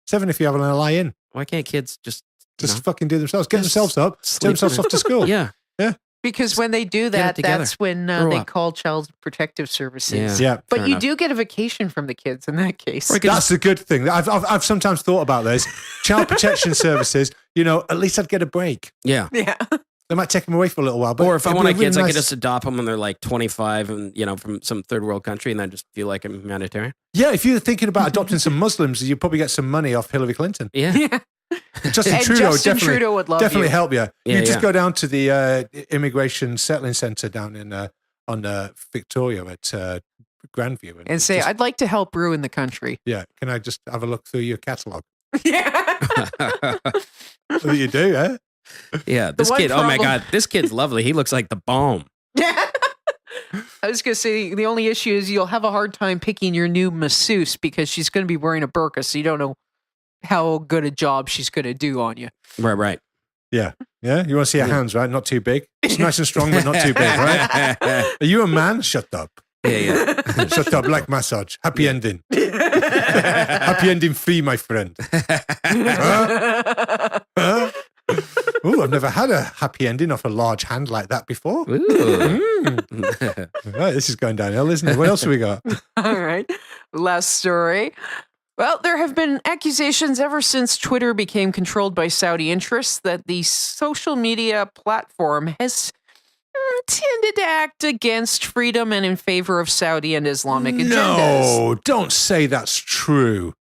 7 if you have a lie in.
Why can't kids just
Just fucking do themselves, get
Just
themselves up,
sleep
take themselves
in it.
off to school.
Yeah.
Because when they do
Get it
that,
together.
that's when
Grow
they
up.
call Child Protective Services.
Yeah.
But
Fair
you
enough.
do get a vacation from the kids in that case.
Or I could
That's the good thing. I've sometimes thought about this. Child protection services, at least I'd get a break.
Yeah.
Yeah.
They might take them away for a little while. But
Or if I
it'd
want
be
my
really
kids, I
nice-
could just adopt them when they're like 25 and, from some third world country and then just feel like I'm humanitarian.
Yeah, if you're thinking about adopting some Muslims, you'd probably get some money off Hillary Clinton.
Yeah.
Yeah.
Justin
And
Trudeau
Justin
definitely,
Trudeau would love
definitely
you.
help you.
Yeah,
You just
yeah.
go down to the immigration settling centre down in on Victoria at Grandview
And say,
just-
I'd like to help ruin the country.
yeah, can I just have a look through your catalogue?
Yeah.
What do you do, eh?
Yeah. This
one
kid, oh my
problem-
God, this kid's lovely. He looks like the bomb.
Yeah. I was going to say the only issue is you'll have a hard time picking your new masseuse because she's going to be wearing a burqa, so you don't know how good a job she's going to do on you.
Right.
Yeah. Yeah? You want to see her hands, right? Not too big. It's nice and strong, but not too big, right? Are you a man? Shut up.
Yeah.
Shut up. Like massage. Happy ending. Happy ending free, my friend. Huh? Ooh, I've never had a happy ending off a large hand like that before.
Ooh.
Right, this is going downhill, isn't it? What else have we got?
All right. Last story. Well, there have been accusations ever since Twitter became controlled by Saudi interests that the social media platform has tended to act against freedom and in favor of Saudi and Islamic agendas.
No, don't say that's true.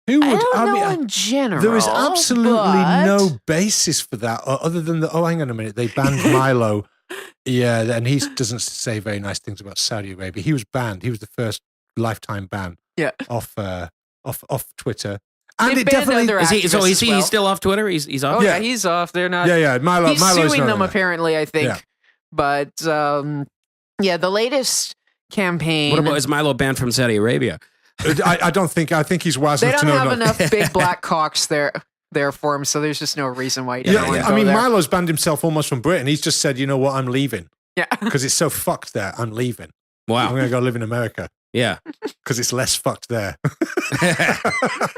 Who
I
would?
don't know in general.
there is absolutely
but-
no basis for that, other than hang on a minute, they banned Milo. Yeah, and he doesn't say very nice things about Saudi Arabia. He was banned. He was the first lifetime ban.
Yeah.
off Twitter, and
They
it
banned
definitely.
other
Is he? So
activists
is he
as well.
still off Twitter? He's off.
Oh yeah,
Yeah.
he's off. They're not.
Yeah, Milo.
He's
Milo's
suing
not
them
on there.
apparently. I think.
Yeah.
But yeah, the latest campaign.
What about is Milo banned from Saudi Arabia?
I don't think. I think he's wise
They
enough to
don't
know
have
not.
enough big black cocks there for him, so there's just no reason why. He
Yeah,
doesn't
I mean,
go there.
Milo's banned himself almost from Britain. He's just said, you know what, I'm leaving
Yeah.
because it's so fucked there. I'm leaving. I'm
Wow.
going to go live in America.
Yeah.
because it's less fucked there.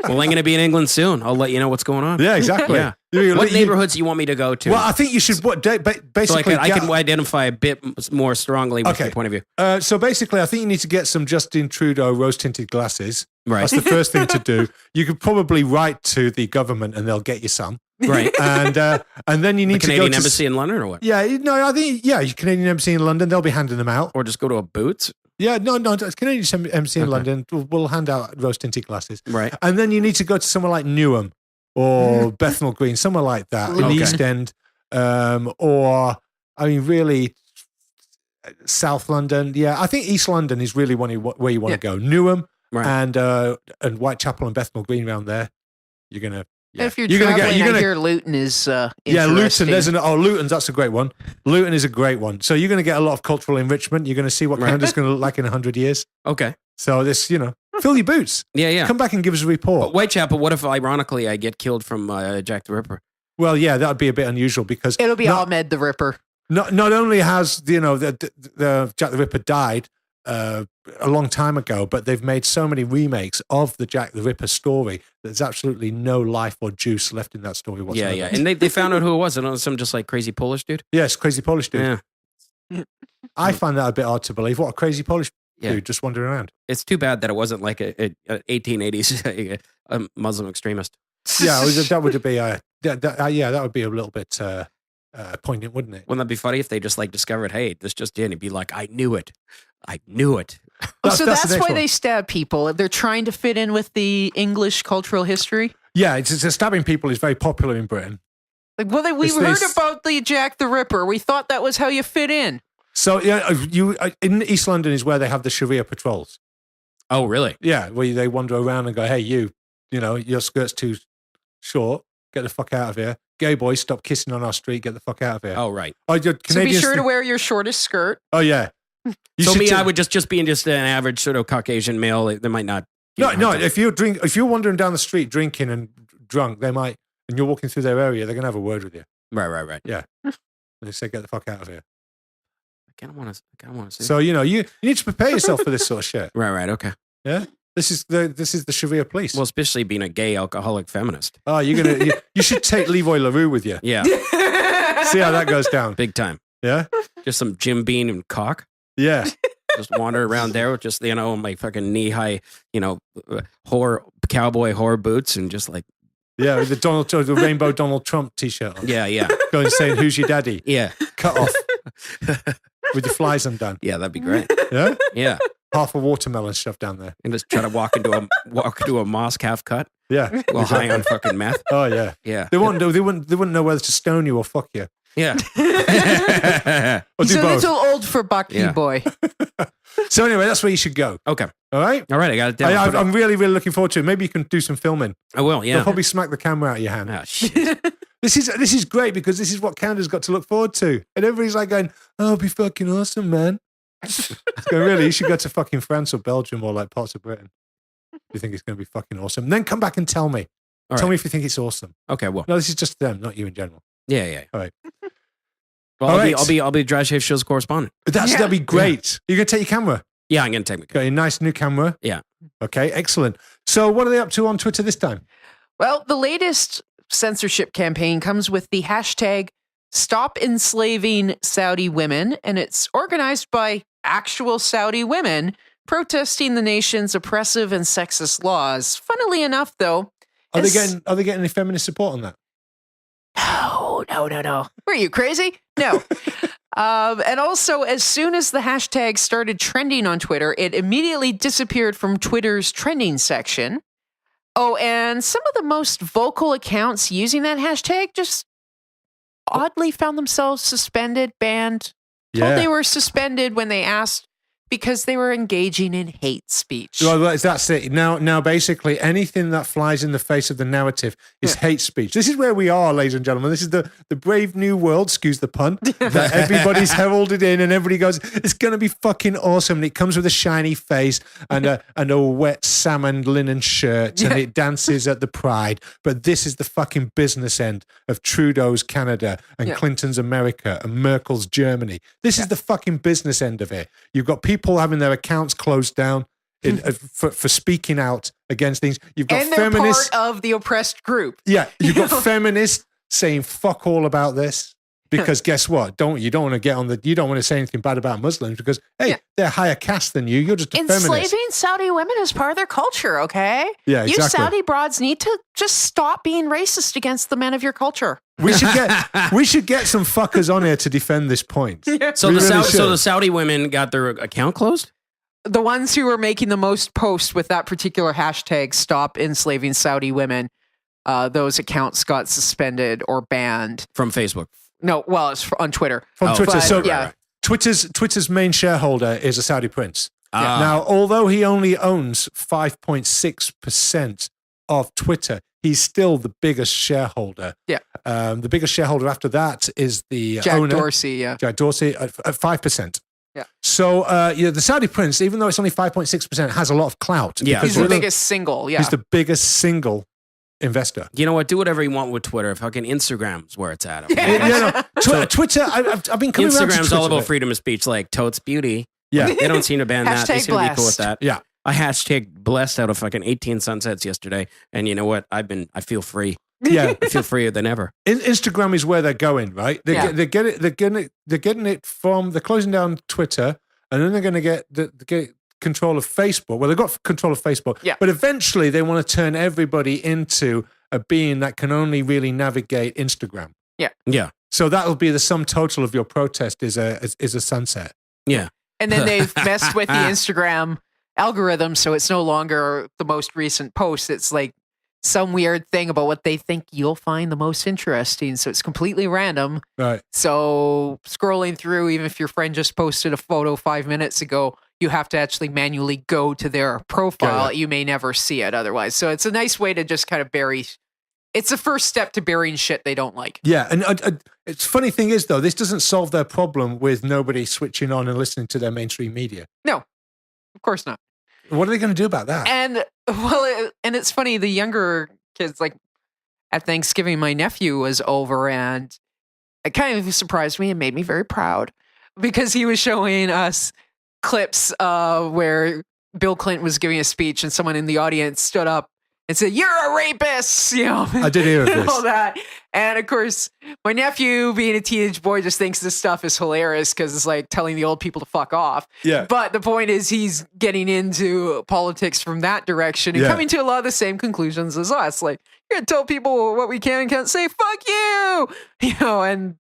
Well, I'm going to be in England soon. I'll let you know what's going on.
Yeah, exactly.
Yeah. What neighborhoods do you want me to go to?
Well, I think you should basically.
So I can identify a bit more strongly with your point of view.
So basically, I think you need to get some Justin Trudeau rose-tinted glasses.
Right.
That's the first thing to do. You could probably write to the government and they'll get you some.
Right.
And then you need
the
to go
Canadian
to
Embassy in London or what?
Yeah, no, I think your Canadian Embassy in London, they'll be handing them out.
Or just go to a Boots?
Yeah, no, Canadian Embassy in London will hand out rose-tinted glasses.
Right.
And then you need to go to somewhere like Newham or Bethnal Green, somewhere like that, in the East End. Or, I mean, really, South London. Yeah, I think East London is really where you want to go. Newham and Whitechapel and Bethnal Green around there. You're going to... Yeah.
If you're traveling, I hear Luton is
Luton. Luton's that's a great one. Luton is a great one. So you're going to get a lot of cultural enrichment. You're going to see what Canada's going to look like in 100 years.
Okay.
So this, fill your boots.
Yeah.
Come back and give us a report.
But Whitechapel, what if ironically I get killed from Jack the Ripper?
Well, yeah, that would be a bit unusual because
it'll be Ahmed the Ripper.
Not only has the Jack the Ripper died a long time ago, but they've made so many remakes of the Jack the Ripper story that there's absolutely no life or juice left in that story whatsoever.
Yeah. And they found out who it was. And it was some just like crazy Polish dude?
Yes, crazy Polish dude.
Yeah.
I find that a bit hard to believe. What a crazy Polish dude just wandering around.
It's too bad that it wasn't like a 1880s a Muslim extremist.
Yeah, that would be that would be a little bit poignant, wouldn't it?
Wouldn't that be funny if they just like discovered, hey, this just in? It'd be like, I knew it.
So that's why they stab people. They're trying to fit in with the English cultural history.
Yeah, it's stabbing people is very popular in Britain.
Like, well, we heard about the Jack the Ripper. We thought that was how you fit in.
So in East London is where they have the Sharia patrols.
Oh, really?
Yeah, where they wander around and go, hey, your skirt's too short. Get the fuck out of here. Gay boys, stop kissing on our street. Get the fuck out of here.
Oh, right.
So
be sure to wear your shortest skirt.
Oh, yeah.
I would just being just an average sort of Caucasian male, they might not.
No. If you're wandering down the street drinking and drunk, they might, and you're walking through their area, they're gonna have a word with you.
Right.
Yeah. They say, get the fuck out of here.
I kind of want to see.
So you need to prepare yourself for this sort of shit.
Right. Okay.
Yeah. This is the Sharia police.
Well, especially being a gay alcoholic feminist.
Oh, you should take Leroy LaRue with you.
Yeah.
See how that goes down.
Big time.
Yeah.
Just some Jim Beam and cock.
Yeah.
Just wander around there with just, my fucking knee-high, cowboy whore boots and just like...
Yeah, with the rainbow Donald Trump t-shirt on.
Yeah.
Going saying, who's your daddy?
Yeah.
Cut off. With your flies undone.
Yeah, that'd be great.
Yeah?
Yeah.
Half a watermelon shoved down there.
And just try to walk into a mosque half cut.
Yeah.
While high on fucking meth.
Oh, yeah.
Yeah.
They wouldn't know whether to stone you or fuck you.
Yeah.
He's a little old for Bucky boy.
So anyway, that's where you should go.
Okay.
All right?
I got it down.
I'm really, really looking forward to it. Maybe you can do some filming.
I will, yeah.
They'll probably smack the camera out of your hand.
Oh, shit.
This is great because this is what Canada's got to look forward to. And everybody's like going, oh, it'll be fucking awesome, man. Really, you should go to fucking France or Belgium or like parts of Britain. You think it's going to be fucking awesome. And then come back and tell me. Tell me if you think it's awesome.
Okay, well.
No, this is just them, not you in general.
Yeah.
All right.
Well, I'll be Dry Shave Show's correspondent.
That'd be great. You're going to take your camera?
Yeah, I'm going to take my camera.
Got a nice new camera?
Yeah.
Okay, excellent. So what are they up to on Twitter this time?
Well, the latest censorship campaign comes with the hashtag Stop Enslaving Saudi Women, and it's organized by actual Saudi women protesting the nation's oppressive and sexist laws. Funnily enough, though,
are they getting any feminist support on that?
No. Were you crazy? No. And also, as soon as the hashtag started trending on Twitter, it immediately disappeared from Twitter's trending section. Oh, and some of the most vocal accounts using that hashtag just oddly found themselves suspended, banned. Told they were suspended when they asked because they were engaging in hate speech.
Well, that's it. Now, basically, anything that flies in the face of the narrative is hate speech. This is where we are, ladies and gentlemen. This is the brave new world, excuse the pun, that everybody's heralded in and everybody goes, it's going to be fucking awesome. And it comes with a shiny face and a wet salmon linen shirt and it dances at the Pride. But this is the fucking business end of Trudeau's Canada and Clinton's America and Merkel's Germany. This is the fucking business end of it. You've got people having their accounts closed down for speaking out against things. You've got
And they're
feminists.
part of the oppressed group.
Yeah, you've got feminists saying fuck all about this because guess what? You don't want to say anything bad about Muslims because they're higher caste than you. You're just a feminist.
Enslaving Saudi women is part of their culture, okay?
Yeah, exactly.
You Saudi broads need to just stop being racist against the men of your culture.
We should get some fuckers on here to defend this point.
Yeah.
So the Saudi women got their account closed?
The ones who were making the most posts with that particular hashtag, stop enslaving Saudi women, those accounts got suspended or banned.
From Facebook?
No, well, it's on Twitter.
From Twitter.
But,
So
yeah.
Twitter's main shareholder is a Saudi prince.
Ah.
Now, although he only owns 5.6% of Twitter, he's still the biggest shareholder.
Yeah.
The biggest shareholder after that is the
Jack
owner,
Dorsey, yeah.
Jack Dorsey, at 5%.
Yeah.
So, the Saudi prince, even though it's only 5.6%, has a lot of clout.
Yeah.
He's the biggest single, yeah.
He's the biggest single investor.
You know what? Do whatever you want with Twitter. Fucking Instagram's where it's at.
Twitter, I've been coming around to
Instagram's
Twitter,
all about
but-
freedom of speech, like Totes Beauty.
Yeah.
They don't seem to ban that. They
Hashtag
seem to be cool with
blessed.
that.
Yeah.
I hashtag blessed out of fucking 18 sunsets yesterday. And you know what? I feel free.
Yeah.
I feel freer than ever.
Instagram is where they're going, right? They're getting it from, they're closing down Twitter, and then they're going to get control of Facebook. Well, they've got control of Facebook, but eventually they want to turn everybody into a being that can only really navigate Instagram.
Yeah.
Yeah.
So that'll be the sum total of your protest is a sunset.
Yeah.
And then they've messed with the Instagram algorithm, so it's no longer the most recent post. It's like some weird thing about what they think you'll find the most interesting. So it's completely random.
Right.
So scrolling through, even if your friend just posted a photo 5 minutes ago, you have to actually manually go to their profile.
Got it.
You may never see it otherwise. So it's a nice way to just kind of bury. It's the first step to burying shit they don't like.
Yeah, and it's funny thing is though, this doesn't solve their problem with nobody switching on and listening to their mainstream media.
No, of course not.
What are they going to do about that?
And and it's funny, the younger kids, like at Thanksgiving, my nephew was over, and it kind of surprised me and made me very proud because he was showing us clips where Bill Clinton was giving a speech, and someone in the audience stood up and said, "You're a rapist," you know.
I did hear of
and
this.
all that. And of course, my nephew, being a teenage boy, just thinks this stuff is hilarious because it's like telling the old people to fuck off.
Yeah.
But the point is, he's getting into politics from that direction and
Yeah.
coming to a lot of the same conclusions as us. Like, you're gonna tell people what we can and can't say. Fuck you, you know. And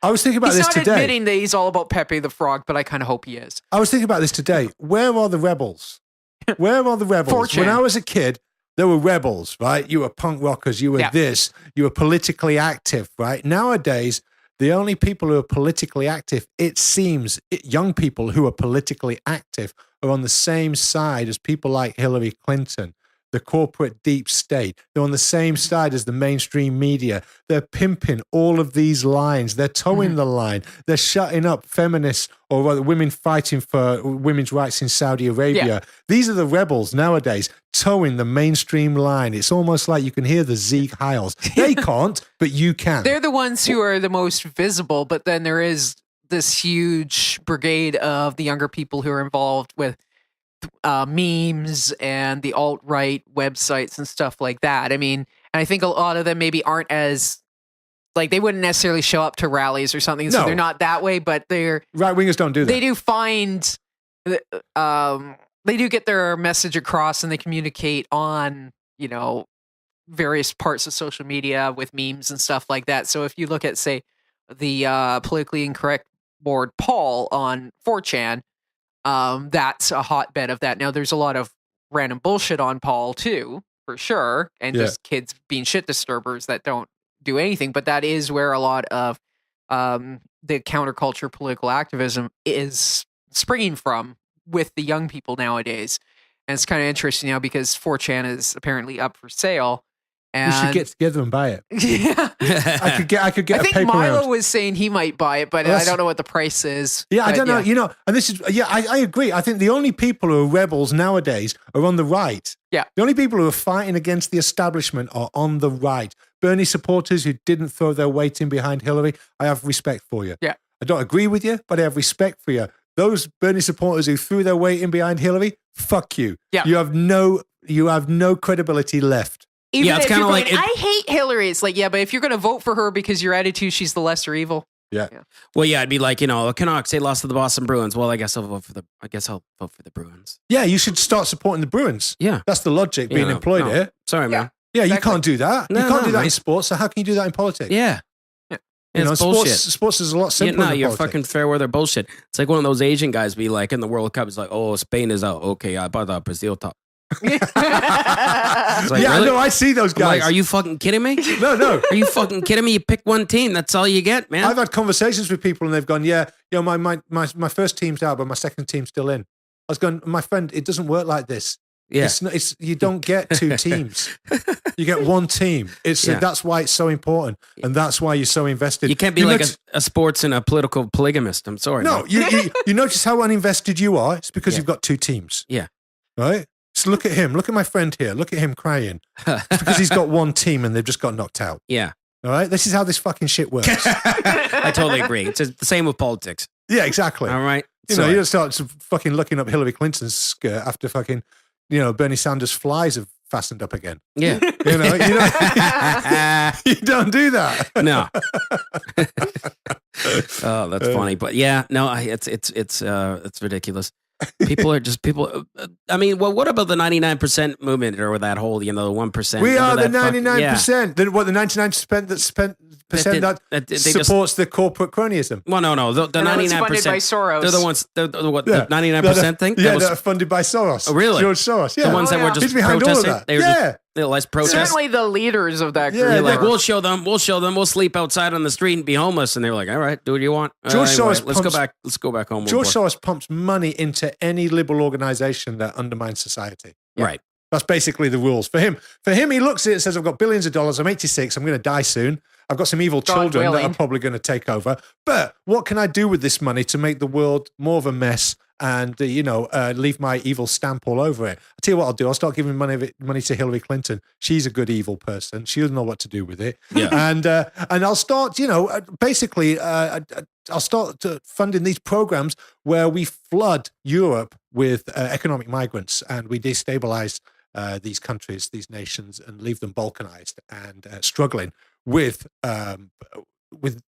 I was thinking about
he's
this
not
today.
admitting that he's all about Pepe the Frog, but I kind of hope he is.
I was thinking about this today. Where are the rebels? Where are the rebels?
4chan.
When I was a kid, there were rebels, right? You were punk rockers. You were this. You were politically active, right? Nowadays, the only people who are politically active, it seems, young people who are politically active are on the same side as people like Hillary Clinton, the corporate deep state. They're on the same side as the mainstream media. They're pimping all of these lines. They're towing the line. They're shutting up feminists or rather women fighting for women's rights in Saudi Arabia.
Yeah.
These are the rebels nowadays towing the mainstream line. It's almost like you can hear the Sieg Heils. They can't, but you can.
They're the ones who are the most visible, but then there is this huge brigade of the younger people who are involved with memes and the alt-right websites and stuff like that. I mean, and I think a lot of them maybe aren't as, like, they wouldn't necessarily show up to rallies or something, so
No.
they're not that way, but they're,
Right-wingers don't do that.
they do find, they do get their message across and they communicate on, you know, various parts of social media with memes and stuff like that. So if you look at, say, the politically incorrect board Paul on 4chan, that's a hotbed of that. Now, there's a lot of random bullshit on Paul too, for sure, and just kids being shit disturbers that don't do anything. But that is where a lot of the counterculture political activism is springing from with the young people nowadays. And it's kind of interesting now because 4chan is apparently up for sale.
We
And
should get together and buy it.
yeah.
I could get
I
a
think
paper
Milo
round.
was saying he might buy it, but I
That's-
don't know what the price is.
Yeah, I
But
don't know. You know, and this is, I agree. I think the only people who are rebels nowadays are on the right.
Yeah.
The only people who are fighting against the establishment are on the right. Bernie supporters who didn't throw their weight in behind Hillary, I have respect for you.
Yeah.
I don't agree with you, but I have respect for you. Those Bernie supporters who threw their weight in behind Hillary, fuck you.
Yeah.
You have no credibility left.
Even
Yeah, it's
if you're
kinda like
going,
it-
I hate Hillary. It's like, yeah, but if you're going to vote for her because your attitude, she's the lesser evil.
Yeah.
Well, yeah, it'd be like, Canucks, they lost to the Boston Bruins. Well, I guess I'll vote for the Bruins.
Yeah, you should start supporting the Bruins.
Yeah.
That's the logic being
No,
employed
no.
here.
Sorry, man.
Yeah,
Exactly.
you can't do that.
No,
you can't
no,
do that in
mate.
sports. So how can you do that in politics?
Yeah. It's bullshit.
Sports is a lot simpler than
you're
politics.
fucking fair weather bullshit. It's like one of those Asian guys be like in the World Cup. It's like, oh, Spain is out. Okay, I bought Brazil top. It's like,
yeah,
really?
no, I see those
I'm
guys.
like, are you fucking kidding me?
No.
Are you fucking kidding me? You pick one team. That's all you get, man.
I've had conversations with people and they've gone, yeah, my first team's out, but my second team's still in. I was going, my friend, it doesn't work like this.
Yeah.
You don't get two teams. You get one team. That's why it's so important, and that's why you're so invested.
You can't be like a sports and a political polygamist. I'm sorry.
No,
man.
you notice how uninvested you are? It's because you've got two teams.
Yeah.
Right? So look at him. Look at my friend here. Look at him crying. It's because he's got one team and they've just got knocked out.
Yeah.
All right? This is how this fucking shit works.
I totally agree. It's the same with politics.
Yeah, exactly.
All right.
You know, you don't start fucking looking up Hillary Clinton's skirt after fucking, Bernie Sanders' flies have fastened up again.
Yeah.
You don't do that.
No. Oh, that's funny. But yeah, no, it's ridiculous. People. I mean, well, what about the 99% movement or that whole, the 1%?
We are the
that
99%. The 99% that supports the corporate cronyism.
Well, no. The 99%.
Funded by Soros.
They're the ones, the 99% thing?
Yeah, that are funded by Soros.
Oh, really?
George Soros, yeah.
The ones that were just
He's behind all of
protesting?
that.
They were just less protesting?
Certainly the leaders of that group.
Yeah,
They're like,
are.
we'll show them. We'll sleep outside on the street and be homeless. And they were like, all right, do what you want.
George Soros
let's go back home.
George Soros pumps money into any liberal organization that undermines society.
Right.
That's basically the rules. For him, he looks at it and says, I've got billions of dollars. I'm 86. I'm going to die soon. I've got some evil children that are probably going to take over. But what can I do with this money to make the world more of a mess and, leave my evil stamp all over it? I'll tell you what I'll do. I'll start giving money to Hillary Clinton. She's a good evil person. She'll know what to do with it.
Yeah.
And I'll start, I'll start funding these programs where we flood Europe with economic migrants and we destabilize these countries, these nations, and leave them balkanized and struggling with the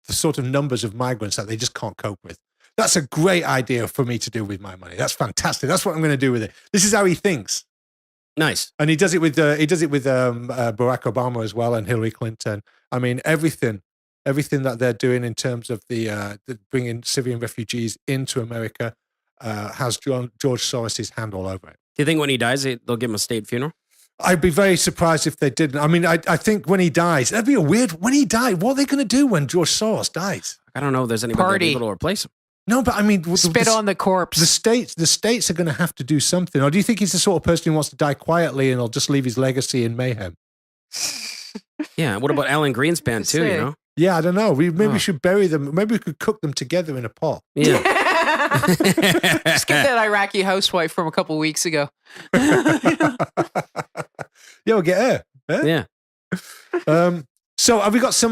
sort of numbers of migrants that they just can't cope with. That's a great idea for me to do with my money. That's fantastic. That's what I'm going to do with it. This is how he thinks.
Nice.
And he does it with Barack Obama as well and Hillary Clinton. I mean, everything that they're doing in terms of the bringing Syrian refugees into America has George Soros' hand all over it.
Do you think when he dies, they'll give him a state funeral?
I'd be very surprised if they didn't. I mean, I think when he dies, that'd be a weird. When he died, what are they going to do when George Soros dies?
I don't know if there's anybody able to replace him.
No, but I mean,
spit on the corpse.
The states are going to have to do something. Or do you think he's the sort of person who wants to die quietly and he'll just leave his legacy in mayhem?
Yeah. What about Alan Greenspan too?
Yeah, I don't know. Maybe we should bury them. Maybe we could cook them together in a pot.
Yeah.
Just get that Iraqi housewife from a couple of weeks ago.
Yeah, we'll get her.
Yeah.
So have we got some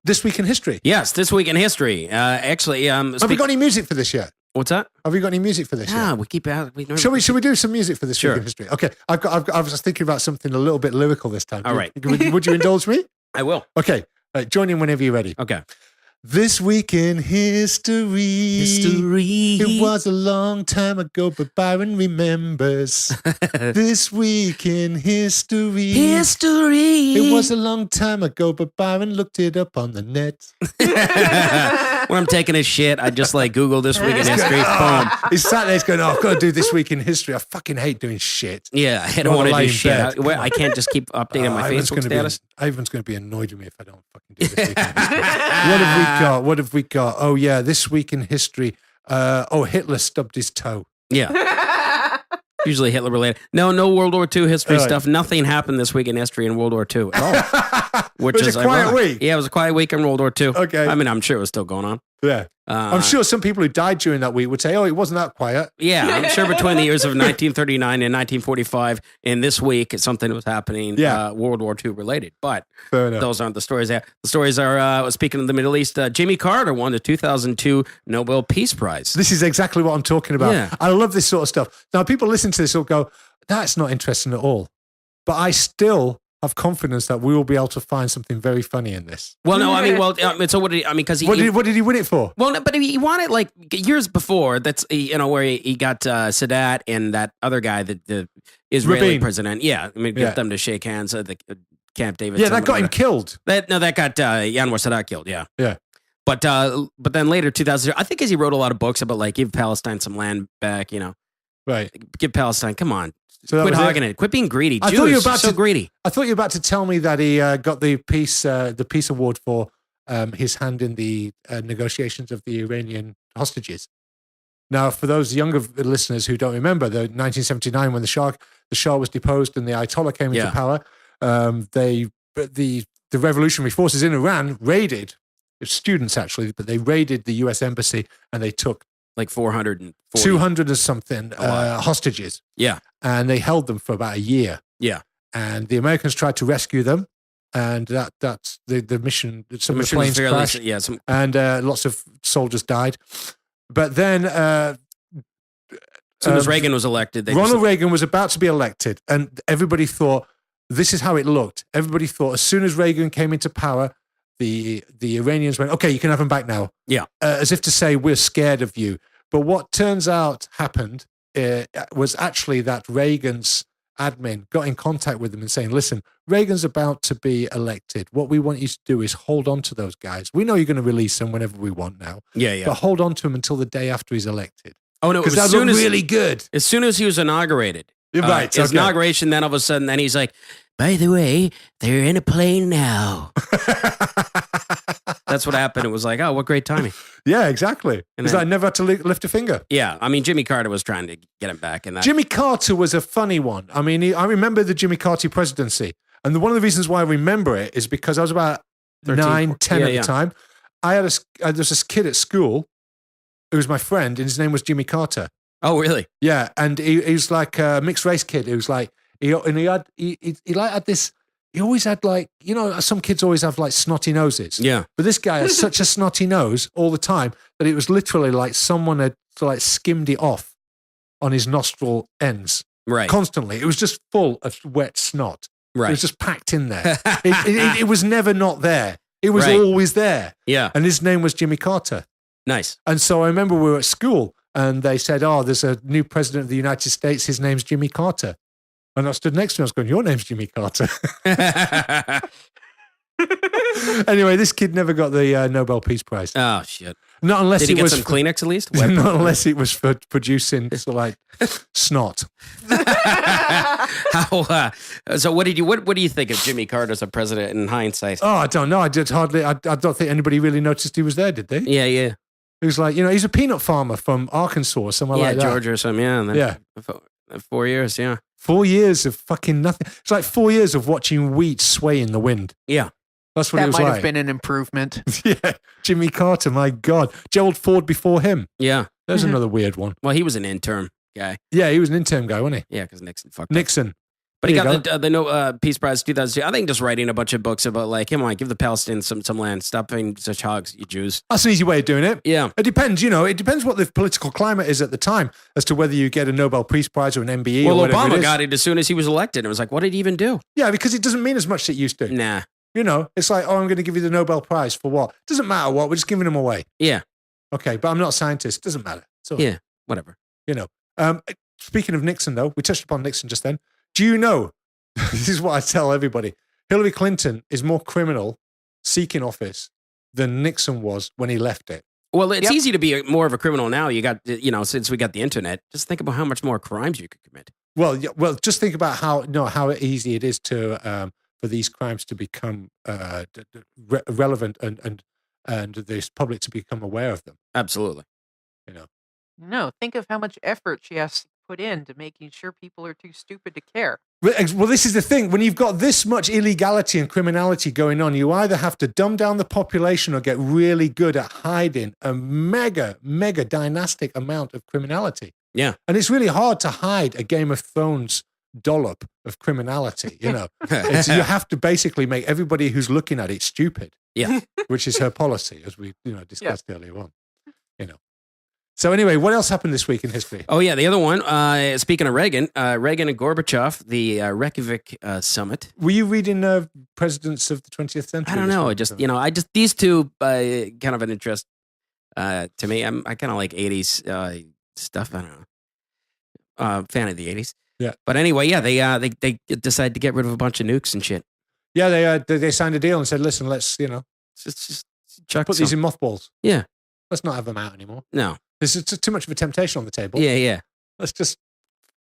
This Week in History?
Yes, This Week in History. Actually,
have we got any music for this yet?
What's that?
Have we got any music for this
Yeah,
yet?
we keep out.
Shall we do some music for This
Sure.
Week in History? Okay, I was thinking about something a little bit lyrical this time.
All right.
Would you indulge me?
I will.
Okay, join in whenever you're ready.
Okay.
This Week in History. It was a long time ago, but Byron remembers. This Week in History. It was a long time ago, but Byron looked it up on the net.
When I'm taking a shit, I just Google This Week in History. Boom.
He's sat there, he's going, I've got to do This Week in History. I fucking hate doing shit.
Yeah, I don't want to do shit. I can't just keep updating my Facebook status.
Ivan's going to be annoyed with me if I don't fucking do This Week in History. What have we got? Oh, yeah, This Week in History. Hitler stubbed his toe.
Yeah. Usually Hitler related. No World War II history stuff. Nothing happened this week in history in World War II at all. Which
It was
is
a quiet
ironic.
week.
Yeah, it was a quiet week in World War II.
Okay.
I mean, I'm sure it was still going on.
Yeah. I'm sure some people who died during that week would say, "Oh, it wasn't that quiet."
Yeah, I'm sure between the years of 1939 and 1945 and this week, something was happening World War II related. But those aren't the stories there. The stories are, speaking of the Middle East, Jimmy Carter won the 2002 Nobel Peace Prize.
This is exactly what I'm talking about.
Yeah.
I love this sort of stuff. Now, people listen to this will go, "That's not interesting at all." But I still have confidence that we will be able to find something very funny in this.
Well, no, I mean, so what did he, I mean, because
What did he win it for?
Well, no, but he won it like years before. That's, where he got Sadat and that other guy, the Israeli
Rabin.
president. Yeah, I mean, get them to shake hands at the Camp David.
Yeah, that got him killed.
That got Anwar Sadat killed. Yeah.
Yeah.
But then later, 2000, I think, as he wrote a lot of books about like give Palestine some land back.
Right.
Give Palestine. Come on.
So
Quit hogging it. Quit being greedy.
I
Jews,
thought you were about
so greedy.
I thought you were about to tell me that he got the peace award for his hand in the negotiations of the Iranian hostages. Now, for those younger listeners who don't remember, the 1979 when the Shah was deposed and the Ayatollah came into power, the revolutionary forces in Iran raided, students actually, but they raided the U.S. embassy and they took
like 440.
200 or something hostages.
Yeah.
And they held them for about a year.
Yeah.
And the Americans tried to rescue them. And that's the mission. Some of the planes crashed.
Yeah,
and lots of soldiers died. But then
as soon as Reagan was elected,
Ronald Reagan was about to be elected. And everybody thought, this is how it looked. Everybody thought as soon as Reagan came into power, the Iranians went, okay, you can have them back now.
Yeah.
As if to say, we're scared of you. But what turns out happened was actually that Reagan's admin got in contact with them and saying, listen, Reagan's about to be elected. What we want you to do is hold on to those guys. We know you're going to release them whenever we want now.
Yeah.
But hold on to them until the day after he's elected.
Oh, no.
Because that looked really good.
As soon as he was inaugurated.
Right.
His inauguration, then all of a sudden, then he's like, by the way, they're in a plane now. That's what happened. It was like, oh, what great timing.
Yeah, exactly. Because I never had to lift a finger.
Yeah. I mean, Jimmy Carter was trying to get him back. And
Jimmy Carter was a funny one. I mean, I remember the Jimmy Carter presidency. And one of the reasons why I remember it is because I was about 10 at the time. There was this kid at school who was my friend, and his name was Jimmy Carter.
Oh, really?
Yeah. And he was like a mixed race kid. He was like, he always had like, some kids always have like snotty noses.
Yeah.
But this guy had such a snotty nose all the time that it was literally like someone had like skimmed it off on his nostril ends.
Right.
Constantly. It was just full of wet snot.
Right.
It was just packed in there. it was never not there. It was always there.
Yeah.
And his name was Jimmy Carter.
Nice.
And so I remember we were at school and they said, oh, there's a new president of the United States. His name's Jimmy Carter. And I stood next to him. I was going, your name's Jimmy Carter. Anyway, this kid never got the Nobel Peace Prize.
Oh, shit.
Not unless
Did he
it
get
was
some Kleenex at least?
Not unless it was for producing snot.
So what do you think of Jimmy Carter as a president in hindsight?
Oh, I don't know. I don't think anybody really noticed he was there, did they?
Yeah.
He was like, he's a peanut farmer from Arkansas or somewhere like that.
Yeah, Georgia or something, yeah. And then 4 years, yeah.
4 years of fucking nothing. It's like 4 years of watching wheat sway in the wind.
Yeah.
That's what it was like.
That might have been an improvement.
Yeah. Jimmy Carter, my God. Gerald Ford before him.
Yeah.
There's another weird one.
Well, he was an interim guy.
Yeah, he was an interim guy, wasn't he?
Yeah, because Nixon fucked
Nixon.
Up. But he got the Peace Prize 2002. I think just writing a bunch of books about like, come on, give the Palestinians some land. Stop being such hogs, you Jews.
That's an easy way of doing it.
Yeah.
It depends, it depends what the political climate is at the time as to whether you get a Nobel Peace Prize or an MBE or whatever
Obama
it is.
got it as soon as he was elected. It was like, what did he even do?
Yeah, because it doesn't mean as much as it used to.
Nah.
It's like, oh, I'm going to give you the Nobel Prize for what? It doesn't matter what. We're just giving them away.
Yeah.
Okay, but I'm not a scientist. It doesn't matter. So,
yeah, whatever.
Speaking of Nixon, though, we touched upon Nixon just then. Do you know, this is what I tell everybody, Hillary Clinton is more criminal seeking office than Nixon was when he left it.
Well, it's easy to be more of a criminal now. You got, since we got the internet, just think about how much more crimes you could commit.
Well, just think about how easy it is to for these crimes to become relevant and the public to become aware of them.
Absolutely.
No, think of how much effort she has to put into making sure people are too stupid to care.
Well, this is the thing. When you've got this much illegality and criminality going on, you either have to dumb down the population or get really good at hiding a mega dynastic amount of criminality.
Yeah.
And it's really hard to hide a Game of Thrones dollop of criminality, you know. You have to basically make everybody who's looking at it stupid.
Yeah.
Which is her policy, as we discussed earlier on. You know. So anyway, what else happened this week in history?
Oh, yeah. The other one, speaking of Reagan and Gorbachev, the Reykjavik summit.
Were you reading Presidents of the 20th Century?
I don't know. These two, kind of an interest to me. I kind of like 80s stuff. I don't know. Fan of the 80s.
Yeah.
But anyway, yeah, they decided to get rid of a bunch of nukes and shit.
Yeah, they signed a deal and said, listen, let's,
Just chuck
put these in mothballs.
Yeah.
Let's not have them out anymore.
No.
This is too much of a temptation on the table.
Yeah.
Let's just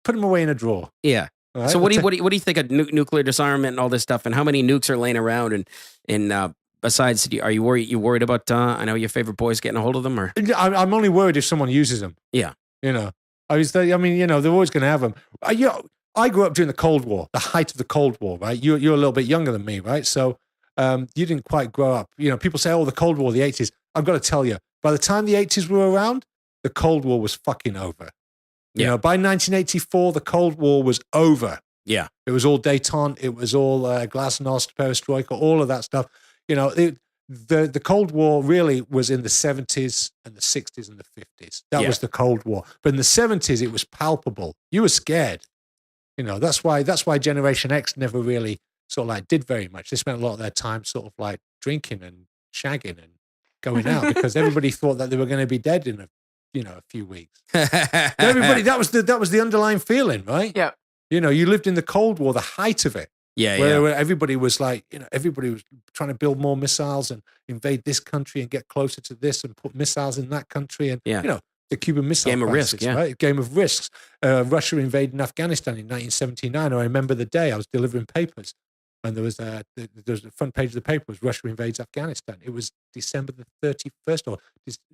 put them away in a drawer.
Yeah.
Right?
So what do you think of nuclear disarmament and all this stuff, and how many nukes are laying around? And besides, are you worried about? I know your favorite boys getting a hold of them, or
I'm only worried if someone uses them.
Yeah.
They're always going to have them. I grew up during the Cold War, the height of the Cold War, right? You're a little bit younger than me, right? So you didn't quite grow up. People say, the Cold War, the 80s. I've got to tell you, by the time the 80s were around, the Cold War was fucking over. By 1984, the Cold War was over.
Yeah.
It was all détente. It was all glasnost, perestroika, all of that stuff. The Cold War really was in the 70s and the 60s and the 50s. That was the Cold War. But in the 70s, it was palpable. You were scared. That's why Generation X never really sort of like did very much. They spent a lot of their time sort of like drinking and shagging and going out because everybody thought that they were going to be dead in a few weeks. Everybody, that was the underlying feeling, right?
Yeah.
You lived in the Cold War, the height of it.
Yeah,
where everybody was like, everybody was trying to build more missiles and invade this country and get closer to this and put missiles in that country. And, the Cuban Missile
Game of
crisis,
risk, yeah.
Right? Game of risks. Russia invaded Afghanistan in 1979. I remember the day I was delivering papers and there was the front page of the paper was Russia invades Afghanistan. It was December the 31st or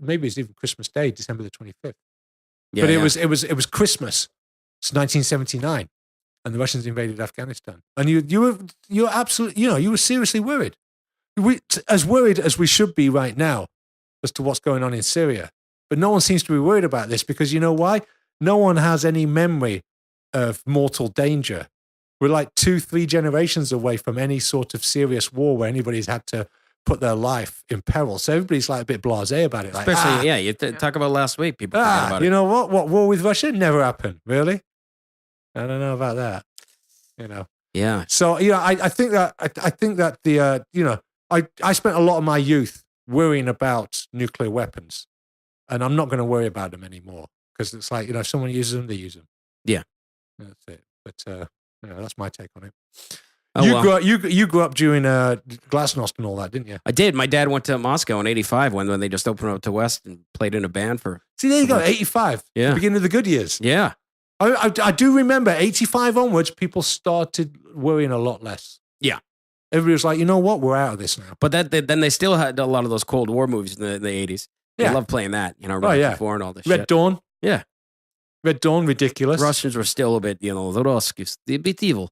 maybe it's even Christmas Day, December the 25th.
Yeah,
but it was Christmas. It's 1979. And the Russians invaded Afghanistan. And you were absolutely, you were seriously worried. As worried as we should be right now as to what's going on in Syria. But no one seems to be worried about this because you know why? No one has any memory of mortal danger. We're like 2-3 generations away from any sort of serious war where anybody's had to put their life in peril. So everybody's like a bit blasé about it. Like,
especially, you talk about last week, people forget about it.
You know what? What war with Russia never happened, really? I don't know about that.
Yeah.
So I think that I spent a lot of my youth worrying about nuclear weapons, and I'm not going to worry about them anymore because it's like if someone uses them, they use them.
Yeah.
That's it. But that's my take on it.
Oh,
You grew up during Glasnost and all that, didn't you?
I did. My dad went to Moscow in '85 when they just opened up to West and played in a band for.
See, there you go, '85.
Yeah.
The beginning of the good years.
Yeah.
I do remember 85 onwards, people started worrying a lot less.
Yeah.
Everybody was like, you know what? We're out of this now.
But then they still had a lot of those Cold War movies in the 80s. They loved playing that, Rocky IV and all this shit.
Red Dawn.
Yeah.
Red Dawn, ridiculous.
Russians were still a bit, the Ruskies, a bit evil.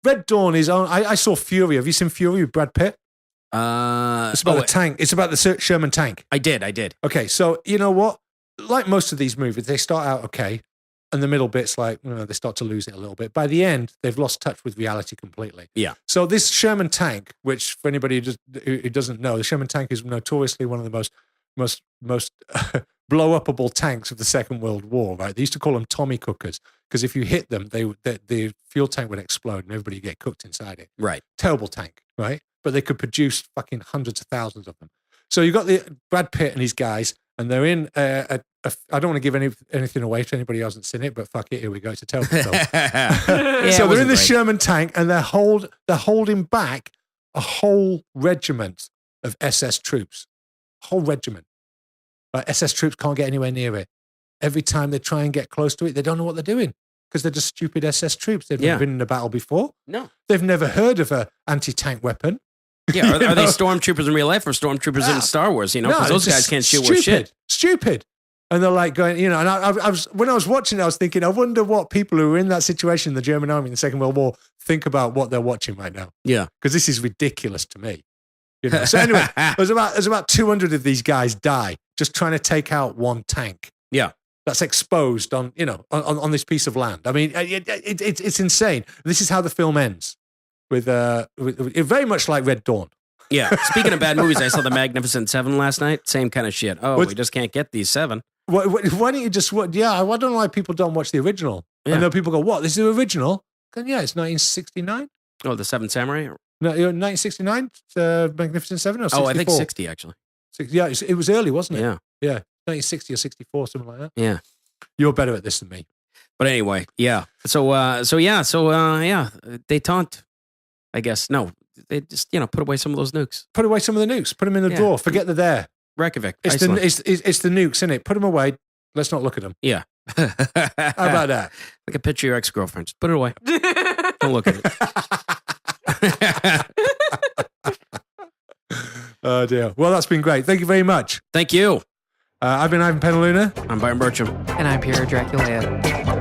Red Dawn is on. I saw Fury. Have you seen Fury with Brad Pitt? It's about a tank. It's about the Sherman tank.
I did.
Okay, so you know what? Like most of these movies, they start out okay. And the middle bit's like, they start to lose it a little bit. By the end, they've lost touch with reality completely.
Yeah.
So this Sherman tank, which for anybody who doesn't know, the Sherman tank is notoriously one of the most blow-upable tanks of the Second World War, right? They used to call them Tommy cookers because if you hit them, the fuel tank would explode and everybody would get cooked inside it.
Right.
Terrible tank, right? But they could produce fucking hundreds of thousands of them. So you got the Brad Pitt and his guys, and they're in I don't want to give anything away to anybody who hasn't seen it, but fuck it, here we go. It's a terrible film. So they're in the Sherman tank, and they're holding back a whole regiment of SS troops. A whole regiment. SS troops can't get anywhere near it. Every time they try and get close to it, they don't know what they're doing because they're just stupid SS troops. They've never been in a battle before.
No.
They've never heard of an anti-tank weapon.
Yeah, are they stormtroopers in real life or stormtroopers in Star Wars? Because those guys can't shoot worth shit.
Stupid. And they're like going, you know, and I was when I was watching it, I was thinking, I wonder what people who were in that situation in the German army in the Second World War think about what they're watching right now.
Yeah.
Because this is ridiculous to me. You know? So anyway, there's about 200 of these guys die just trying to take out one tank.
Yeah.
That's exposed on, you know, on this piece of land. I mean, it's insane. This is how the film ends with very much like Red Dawn.
Yeah. Speaking of bad movies, I saw The Magnificent Seven last night. Same kind of shit. Oh, we just can't get these 7.
Why don't you just watch? Yeah, I don't know why people don't watch the original.
Yeah.
I know people go, "What? This is the original?" And yeah, it's 1969.
Oh, The Seven Samurai?
No, 1969. Magnificent Seven or 64?
Oh, I think 60 actually.
Yeah, it was early, wasn't it?
Yeah.
Yeah, 1960 or 64, something like that.
Yeah.
You're better at this than me.
But anyway, yeah. So détente, I guess. No, they just, you know, put away some of those nukes.
Put away some of the nukes. Put them in the drawer. Forget they're there.
Reykjavik,
It's
Iceland.
it's the nukes, isn't it? Put them away. Let's not look at them.
Yeah.
How about that?
Like a picture of your ex-girlfriend. Just put it away. Don't look at it.
Oh, dear. Well, that's been great. Thank you very much.
Thank you.
I've been Ivan Penaluna.
I'm Byron Bertram.
And I'm Pierre Dracula.